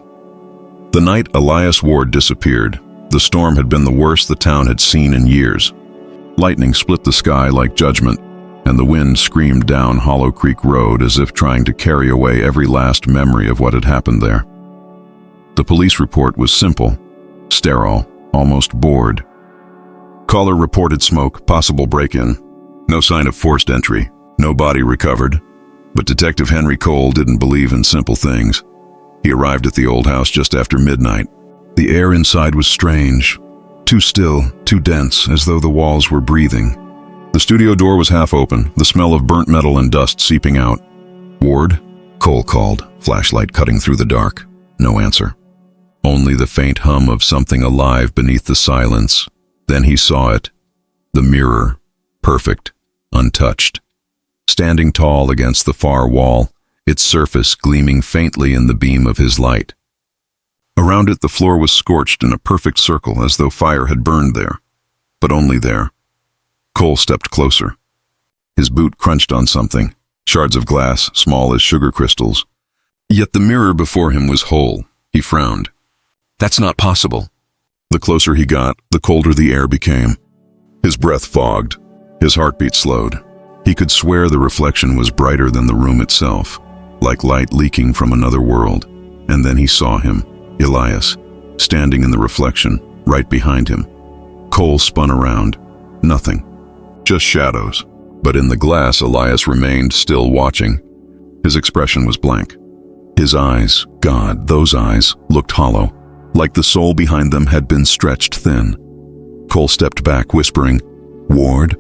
The night Elias Ward disappeared, the storm had been the worst the town had seen in years. Lightning split the sky like judgment, and the wind screamed down Hollow Creek Road as if trying to carry away every last memory of what had happened there. The police report was simple, sterile, almost bored. Caller reported smoke, possible break-in. No sign of forced entry, no body recovered. But Detective Henry Cole didn't believe in simple things. He arrived at the old house just after midnight. The air inside was strange, too still, too dense, as though the walls were breathing. The studio door was half open, the smell of burnt metal and dust seeping out. "Ward?" Cole called, flashlight cutting through the dark. No answer. Only the faint hum of something alive beneath the silence. Then he saw it. The mirror, perfect, untouched. Standing tall against the far wall, its surface gleaming faintly in the beam of his light. Around it the floor was scorched in a perfect circle as though fire had burned there. But only there. Cole stepped closer. His boot crunched on something, shards of glass small as sugar crystals. Yet the mirror before him was whole. He frowned. "That's not possible." The closer he got, the colder the air became. His breath fogged. His heartbeat slowed. He could swear the reflection was brighter than the room itself, like light leaking from another world. And then he saw him, Elias, standing in the reflection, right behind him. Cole spun around. Nothing. Just shadows. But in the glass, Elias remained still watching. His expression was blank. His eyes, God, those eyes, looked hollow, like the soul behind them had been stretched thin. Cole stepped back, whispering, "Ward?"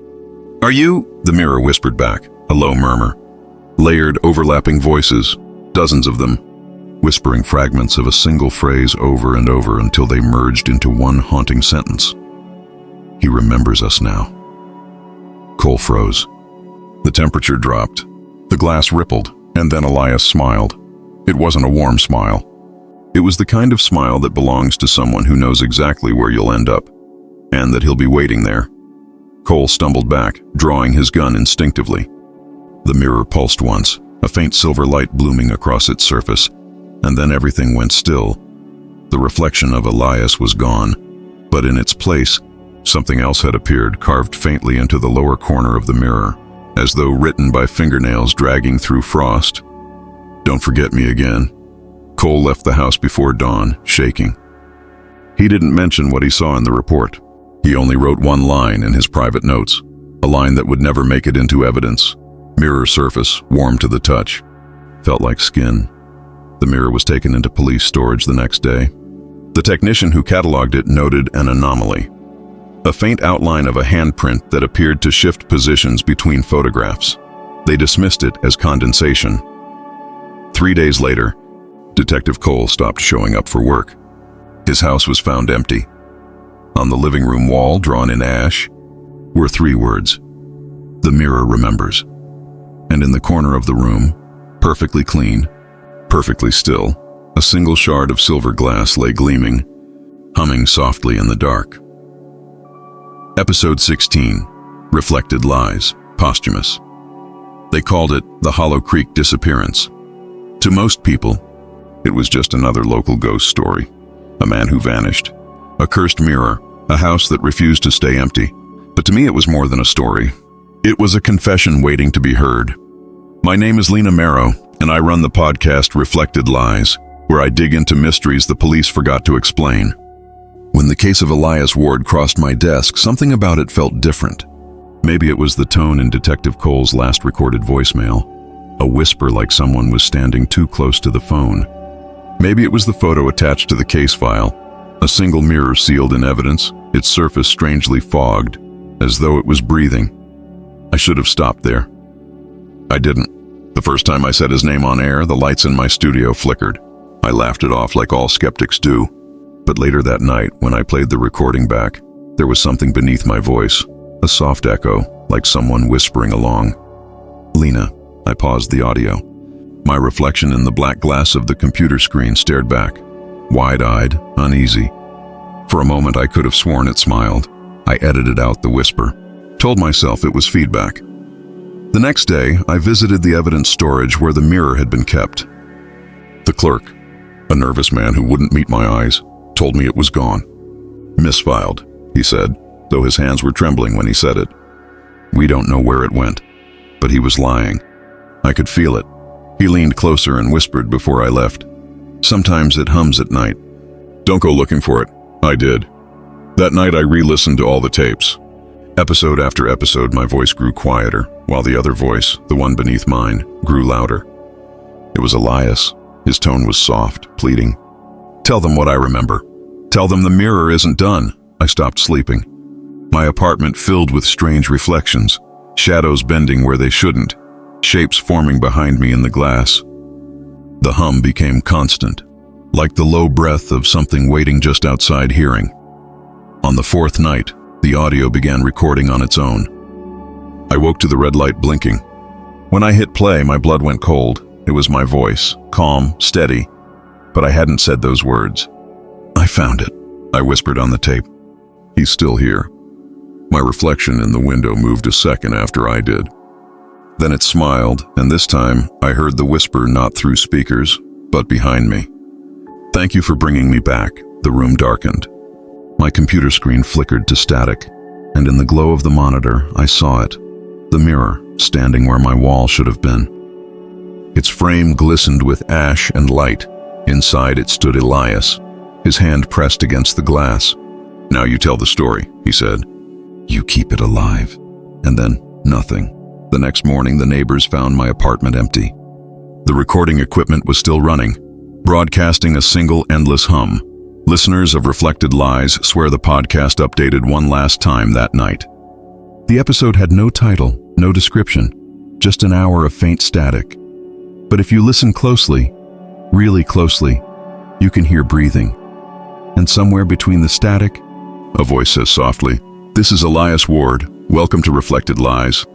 "Are you?" the mirror whispered back, a low murmur. Layered, overlapping voices, dozens of them, whispering fragments of a single phrase over and over until they merged into one haunting sentence. "He remembers us now." Cole froze. The temperature dropped. The glass rippled, and then Elias smiled. It wasn't a warm smile. It was the kind of smile that belongs to someone who knows exactly where you'll end up, and that he'll be waiting there. Cole stumbled back, drawing his gun instinctively. The mirror pulsed once, a faint silver light blooming across its surface, and then everything went still. The reflection of Elias was gone, but in its place, something else had appeared, carved faintly into the lower corner of the mirror, as though written by fingernails dragging through frost. "Don't forget me again." Cole left the house before dawn, shaking. He didn't mention what he saw in the report. He only wrote one line in his private notes, a line that would never make it into evidence. Mirror surface, warm to the touch. Felt like skin. The mirror was taken into police storage the next day. The technician who cataloged it noted an anomaly. A faint outline of a handprint that appeared to shift positions between photographs. They dismissed it as condensation. 3 days later, Detective Cole stopped showing up for work. His house was found empty. On the living room wall, drawn in ash, were 3 words: "The mirror remembers." And in the corner of the room, perfectly clean, perfectly still, a single shard of silver glass lay gleaming, humming softly in the dark. Episode 16, Reflected Lies, Posthumous. They called it the Hollow Creek Disappearance. To most people, it was just another local ghost story. A man who vanished. A cursed mirror. A house that refused to stay empty. But to me it was more than a story. It was a confession waiting to be heard. My name is Lena Marrow, and I run the podcast Reflected Lies, where I dig into mysteries the police forgot to explain. When the case of Elias Ward crossed my desk, something about it felt different. Maybe it was the tone in Detective Cole's last recorded voicemail. A whisper like someone was standing too close to the phone. Maybe it was the photo attached to the case file. A single mirror sealed in evidence, its surface strangely fogged, as though it was breathing. I should have stopped there. I didn't. The first time I said his name on air, the lights in my studio flickered. I laughed it off like all skeptics do. But later that night, when I played the recording back, there was something beneath my voice, a soft echo, like someone whispering along. "Lena." I paused the audio. My reflection in the black glass of the computer screen stared back, wide-eyed, uneasy. For a moment I could have sworn it smiled. I edited out the whisper, told myself it was feedback. The next day, I visited the evidence storage where the mirror had been kept. The clerk, a nervous man who wouldn't meet my eyes, told me it was gone. "Misfiled," he said, though his hands were trembling when he said it. "We don't know where it went." But he was lying. I could feel it. He leaned closer and whispered before I left, "Sometimes it hums at night, Don't go looking for it. I did. That night I re-listened to all the tapes. Episode after episode, my voice grew quieter, while the other voice, the one beneath mine, grew louder. It was Elias. His tone was soft, pleading. Tell them what I remember. Tell them the mirror isn't done. I stopped sleeping. My apartment filled with strange reflections, shadows bending where they shouldn't, shapes forming behind me in the glass. The hum became constant, like the low breath of something waiting just outside hearing. On the fourth night, the audio began recording on its own. I woke to the red light blinking. When I hit play, my blood went cold. It was my voice, calm, steady, but I hadn't said those words. I found it, I whispered on the tape. He's still here. My reflection in the window moved a second after I did. Then it smiled, and this time I heard the whisper not through speakers, but behind me. Thank you for bringing me back. The room darkened. My computer screen flickered to static, and in the glow of the monitor, I saw it, the mirror, standing where my wall should have been. Its frame glistened with ash and light. Inside it stood Elias, his hand pressed against the glass. Now you tell the story, he said. You keep it alive. And then, nothing. The next morning, the neighbors found my apartment empty. The recording equipment was still running, broadcasting a single endless hum. Listeners of Reflected Lies swear the podcast updated one last time that night. The episode had no title, no description, just an hour of faint static. But if you listen closely, really closely, you can hear breathing. And somewhere between the static, a voice says softly, "This is Elias Ward. Welcome to Reflected Lies."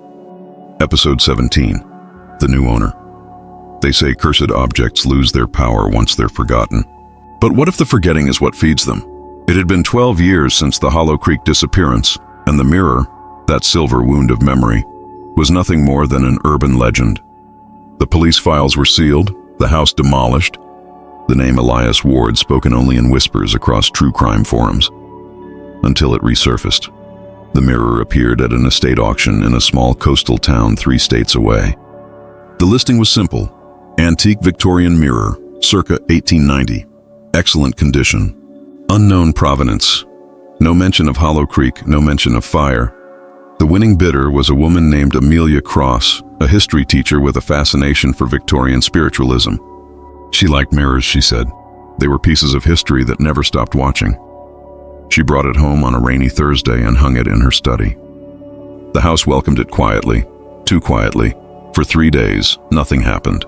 Episode 17, The New Owner. They say cursed objects lose their power once they're forgotten. But what if the forgetting is what feeds them? It had been 12 years since the Hollow Creek disappearance, and the mirror, that silver wound of memory, was nothing more than an urban legend. The police files were sealed, the house demolished, the name Elias Ward spoken only in whispers across true crime forums. Until it resurfaced. The mirror appeared at an estate auction in a small coastal town 3 states away. The listing was simple. Antique Victorian mirror, circa 1890. Excellent condition. Unknown provenance. No mention of Hollow Creek, no mention of fire. The winning bidder was a woman named Amelia Cross, a history teacher with a fascination for Victorian spiritualism. She liked mirrors, she said. They were pieces of history that never stopped watching. She brought it home on a rainy Thursday and hung it in her study. The house welcomed it quietly, too quietly. For 3 days, nothing happened.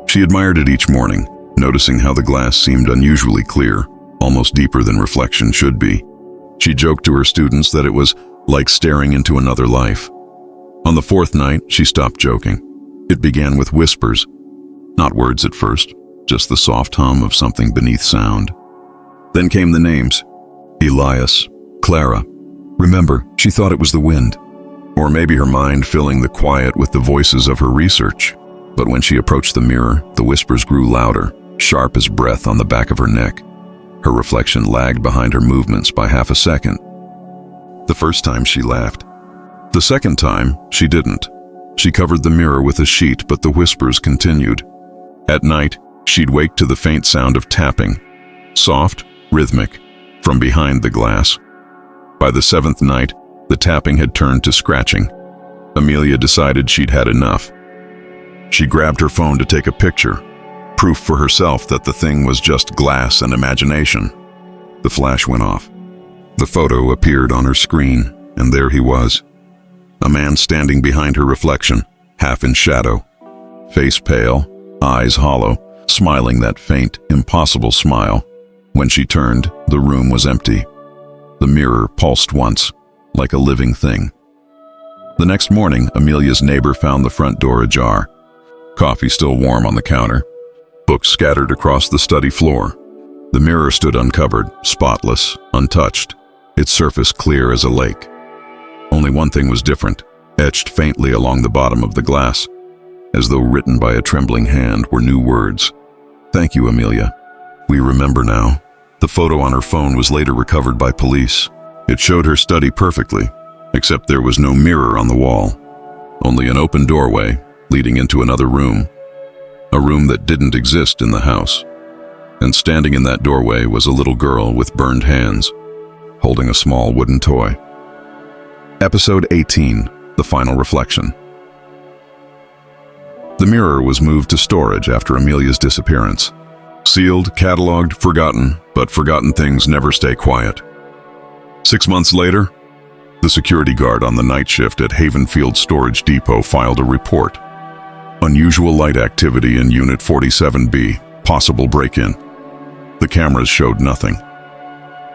She admired it each morning, noticing how the glass seemed unusually clear, almost deeper than reflection should be. She joked to her students that it was like staring into another life. On the 4th night, she stopped joking. It began with whispers. Not words at first, just the soft hum of something beneath sound. Then came the names. Elias, Clara. Remember, she thought it was the wind. Or maybe her mind filling the quiet with the voices of her research. But when she approached the mirror, the whispers grew louder, sharp as breath on the back of her neck. Her reflection lagged behind her movements by half a second. The first time she laughed. The second time, she didn't. She covered the mirror with a sheet, but the whispers continued. At night, she'd wake to the faint sound of tapping. Soft, rhythmic, from behind the glass. By the 7th night, the tapping had turned to scratching. Amelia decided she'd had enough. She grabbed her phone to take a picture, proof for herself that the thing was just glass and imagination. The flash went off. The photo appeared on her screen, and there he was. A man standing behind her reflection, half in shadow. Face pale, eyes hollow, smiling that faint, impossible smile. When she turned, the room was empty. The mirror pulsed once, like a living thing. The next morning, Amelia's neighbor found the front door ajar. Coffee still warm on the counter. Books scattered across the study floor. The mirror stood uncovered, spotless, untouched, its surface clear as a lake. Only one thing was different, etched faintly along the bottom of the glass, as though written by a trembling hand, were new words. Thank you, Amelia. We remember now. The photo on her phone was later recovered by police. It showed her study perfectly, except there was no mirror on the wall. Only an open doorway leading into another room. A room that didn't exist in the house. and standing in that doorway was a little girl with burned hands, holding a small wooden toy. Episode 18, The Final Reflection. The mirror was moved to storage after Amelia's disappearance. Sealed, catalogued, forgotten, but forgotten things never stay quiet. 6 months later, the security guard on the night shift at Havenfield Storage Depot filed a report. Unusual light activity in Unit 47B, possible break-in. The cameras showed nothing.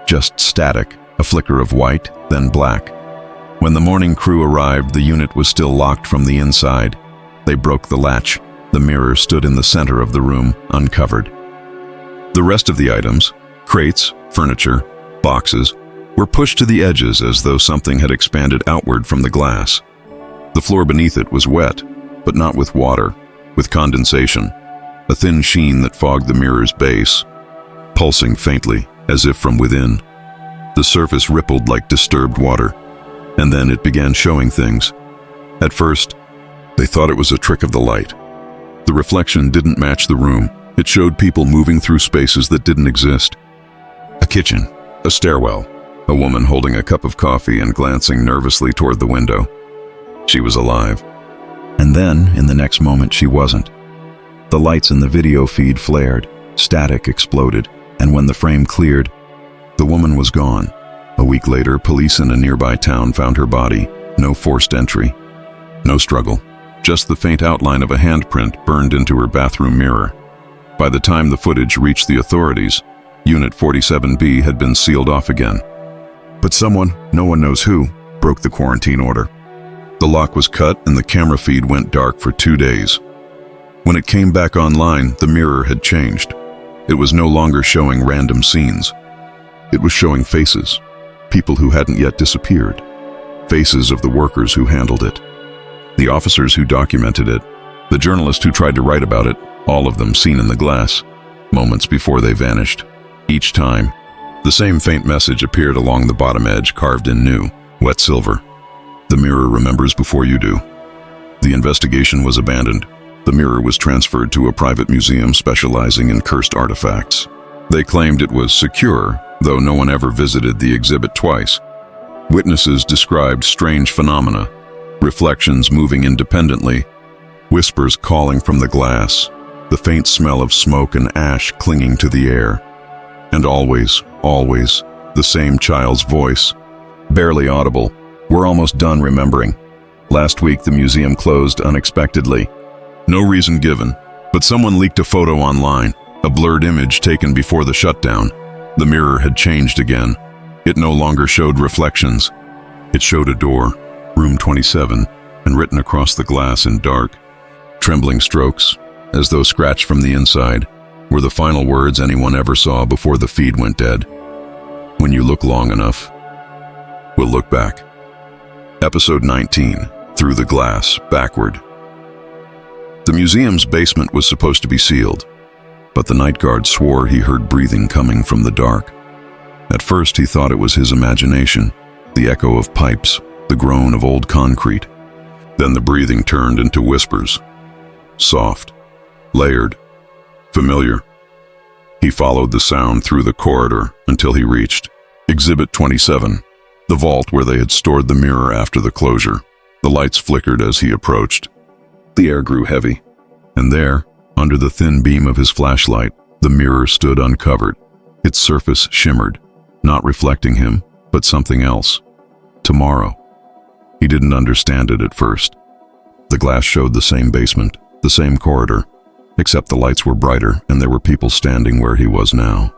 Just static, a flicker of white, then black. When the morning crew arrived, the unit was still locked from the inside. They broke the latch. The mirror stood in the center of the room, uncovered. The rest of the items, crates, furniture, boxes, were pushed to the edges as though something had expanded outward from the glass. The floor beneath it was wet, but not with water, with condensation, a thin sheen that fogged the mirror's base, pulsing faintly, as if from within. The surface rippled like disturbed water, and then it began showing things. At first, they thought it was a trick of the light. The reflection didn't match the room. It showed people moving through spaces that didn't exist. A kitchen, a stairwell, a woman holding a cup of coffee and glancing nervously toward the window. She was alive. And then, in the next moment, she wasn't. The lights in the video feed flared, static exploded, and when the frame cleared, the woman was gone. A week later, police in a nearby town found her body. No forced entry. No struggle. Just the faint outline of a handprint burned into her bathroom mirror. By the time the footage reached the authorities, Unit 47B had been sealed off again. But someone, no one knows who, broke the quarantine order. The lock was cut and the camera feed went dark for 2 days. When it came back online, the mirror had changed. It was no longer showing random scenes. It was showing faces, people who hadn't yet disappeared, faces of the workers who handled it, the officers who documented it, the journalist who tried to write about it, all of them seen in the glass, moments before they vanished. Each time, the same faint message appeared along the bottom edge, carved in new, wet silver. The mirror remembers before you do. The investigation was abandoned. The mirror was transferred to a private museum specializing in cursed artifacts. They claimed it was secure, though no one ever visited the exhibit twice. Witnesses described strange phenomena, reflections moving independently, whispers calling from the glass, the faint smell of smoke and ash clinging to the air. And always, the same child's voice, barely audible. We're almost done remembering. Last week the museum closed unexpectedly. No reason given, but someone leaked a photo online, a blurred image taken before the shutdown. The mirror had changed again. It no longer showed reflections. It showed a door, room 27, and written across the glass in dark, trembling strokes, as though scratched from the inside, were the final words anyone ever saw before the feed went dead. When you look long enough, we'll look back. Episode 19, Through the Glass, Backward. The museum's basement was supposed to be sealed, but the night guard swore he heard breathing coming from the dark. At first he thought it was his imagination, the echo of pipes, the groan of old concrete. Then the breathing turned into whispers. Soft, layered, familiar. He followed the sound through the corridor until he reached Exhibit 27, the vault where they had stored the mirror after the closure. The lights flickered as he approached. The air grew heavy, and there, under the thin beam of his flashlight, the mirror stood uncovered. Its surface shimmered, not reflecting him, but something else. Tomorrow. He didn't understand it at first. The glass showed the same basement, the same corridor, except the lights were brighter and there were people standing where he was now.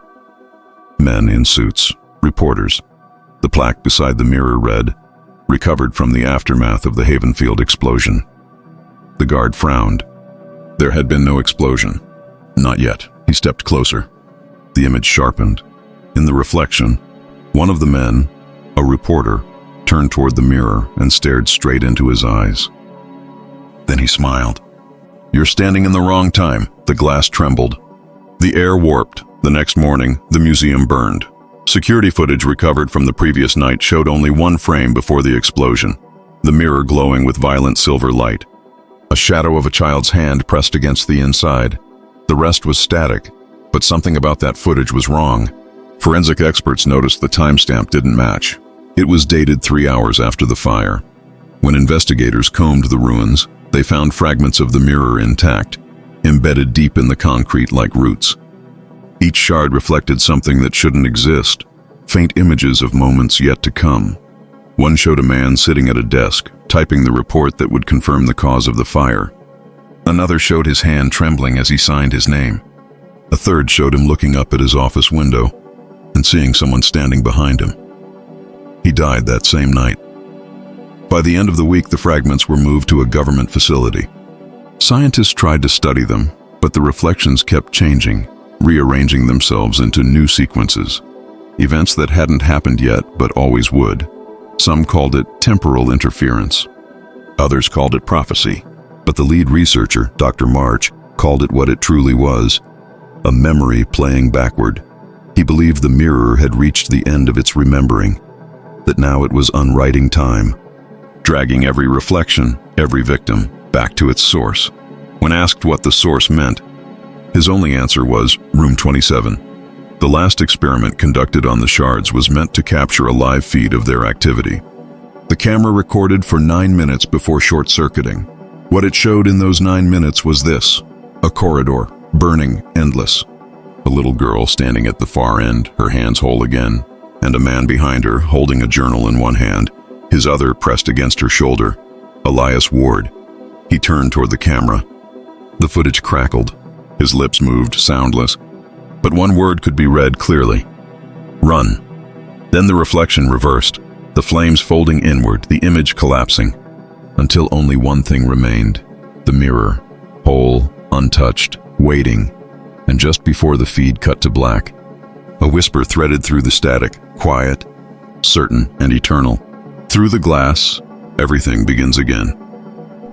Men in suits, reporters. The plaque beside the mirror read, "Recovered from the aftermath of the Havenfield explosion." The guard frowned. There had been no explosion. Not yet. He stepped closer. The image sharpened. In the reflection, one of the men, a reporter, turned toward the mirror and stared straight into his eyes. Then he smiled. "You're standing in the wrong time." The glass trembled. The air warped. The next morning, the museum burned. Security footage recovered from the previous night showed only one frame before the explosion, the mirror glowing with violent silver light. A shadow of a child's hand pressed against the inside. The rest was static, But something about that footage was wrong. Forensic experts noticed the timestamp didn't match. It was dated 3 hours after the fire. When investigators combed the ruins, they found fragments of the mirror intact, embedded deep in the concrete like roots. Each shard reflected something that shouldn't exist, faint images of moments yet to come. One showed a man sitting at a desk, typing the report that would confirm the cause of the fire. Another showed his hand trembling as he signed his name. A third showed him looking up at his office window and seeing someone standing behind him. He died that same night. By the end of the week, the fragments were moved to a government facility. Scientists tried to study them, but the reflections kept changing, rearranging themselves into new sequences. Events that hadn't happened yet, but always would. Some called it temporal interference. Others called it prophecy. But the lead researcher, Dr. March, called it what it truly was, a memory playing backward. He believed the mirror had reached the end of its remembering, that now it was unwriting time, dragging every reflection, every victim, back to its source. When asked what the source meant, his only answer was room 27. The last experiment conducted on the shards was meant to capture a live feed of their activity. The camera recorded for 9 minutes before short-circuiting. What it showed in those 9 minutes was this: a corridor, burning, endless. A little girl standing at the far end, her hands whole again, and a man behind her holding a journal in one hand, his other pressed against her shoulder. Elias Ward. He turned toward the camera. The footage crackled. His lips moved, soundless. But one word could be read clearly: run. Then the reflection reversed, the flames folding inward, the image collapsing, until only one thing remained: the mirror, whole, untouched, waiting. And just before the feed cut to black, a whisper threaded through the static, quiet, certain, and eternal. Through the glass, everything begins again.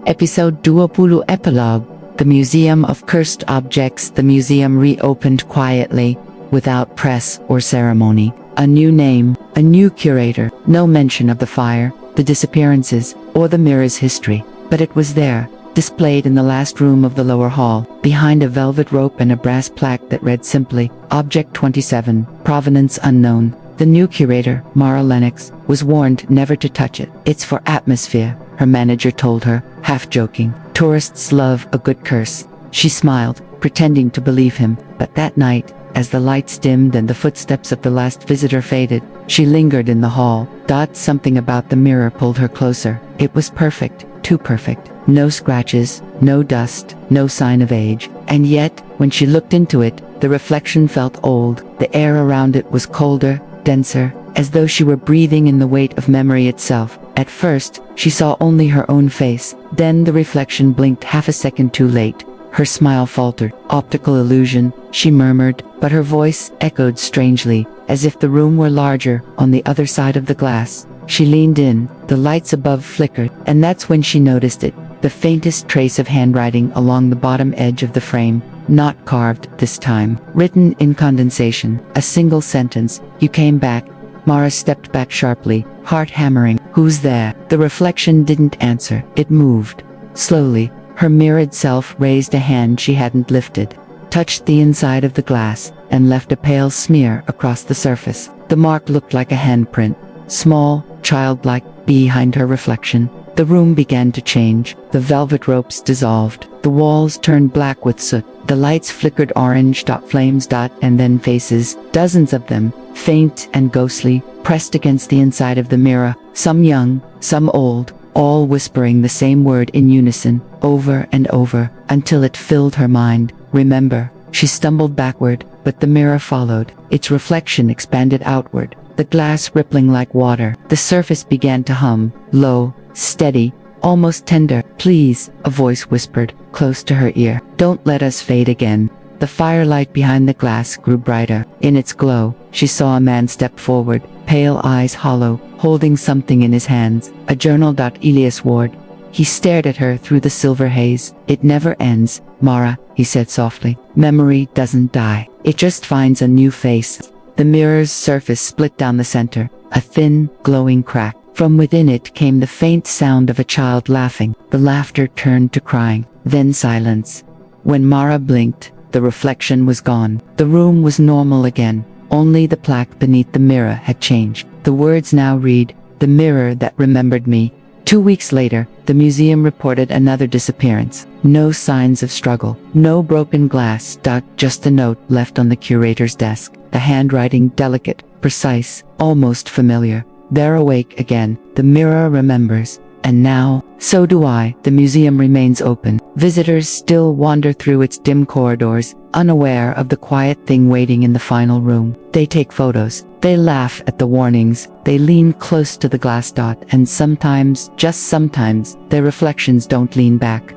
Episode 20 Epilogue. The Museum of Cursed Objects. The museum reopened quietly, without press or ceremony. A new name, a new curator, no mention of the fire, the disappearances, or the mirror's history. But it was there, displayed in the last room of the lower hall, behind a velvet rope and a brass plaque that read simply, Object 27, Provenance Unknown. The new curator, Mara Lennox, was warned never to touch it. It's for atmosphere, her manager told her, half joking. Tourists love a good curse. She smiled, pretending to believe him, but that night, as the lights dimmed and the footsteps of the last visitor faded, she lingered in the hall. Something about the mirror pulled her closer. It was perfect, too perfect. No scratches, no dust, no sign of age. And yet, when she looked into it, the reflection felt old. The air around it was colder, denser, as though she were breathing in the weight of memory itself. At first, she saw only her own face. Then the reflection blinked half a second too late. Her smile faltered. Optical illusion, she murmured, but her voice echoed strangely, as if the room were larger, on the other side of the glass. She leaned in, the lights above flickered, and that's when she noticed it, the faintest trace of handwriting along the bottom edge of the frame, not carved this time, written in condensation, a single sentence, "You came back." Mara stepped back sharply, heart hammering. "Who's there?" The reflection didn't answer, it moved. Slowly, her mirrored self raised a hand she hadn't lifted, touched the inside of the glass, and left a pale smear across the surface. The mark looked like a handprint, small, childlike, behind her reflection. The room began to change. The velvet ropes dissolved. The walls turned black with soot. The lights flickered orange, flames, and then faces, dozens of them, faint and ghostly, pressed against the inside of the mirror, some young, some old, all whispering the same word in unison, over and over, until it filled her mind. Remember. She stumbled backward, but the mirror followed. Its reflection expanded outward, the glass rippling like water. The surface began to hum, low, steady, almost tender. "Please," a voice whispered, close to her ear. "Don't let us fade again." The firelight behind the glass grew brighter. In its glow, she saw a man step forward, pale eyes hollow, holding something in his hands, a journal. Elias Ward. He stared at her through the silver haze. "It never ends, Mara," he said softly. "Memory doesn't die. It just finds a new face." The mirror's surface split down the center, a thin, glowing crack. From within it came the faint sound of a child laughing. The laughter turned to crying, then silence. When Mara blinked, The reflection was gone. The room was normal again. Only the plaque beneath the mirror had changed. The words now read, "The mirror that remembered me." 2 weeks later, the museum reported another disappearance. No signs of struggle. No broken glass, just a note left on the curator's desk. The handwriting delicate, precise, almost familiar. They're awake again. The mirror remembers. And now, so do I. The museum remains open. Visitors still wander through its dim corridors, unaware of the quiet thing waiting in the final room. They take photos. They laugh at the warnings. They lean close to the glass dot, and sometimes, just sometimes, their reflections don't lean back.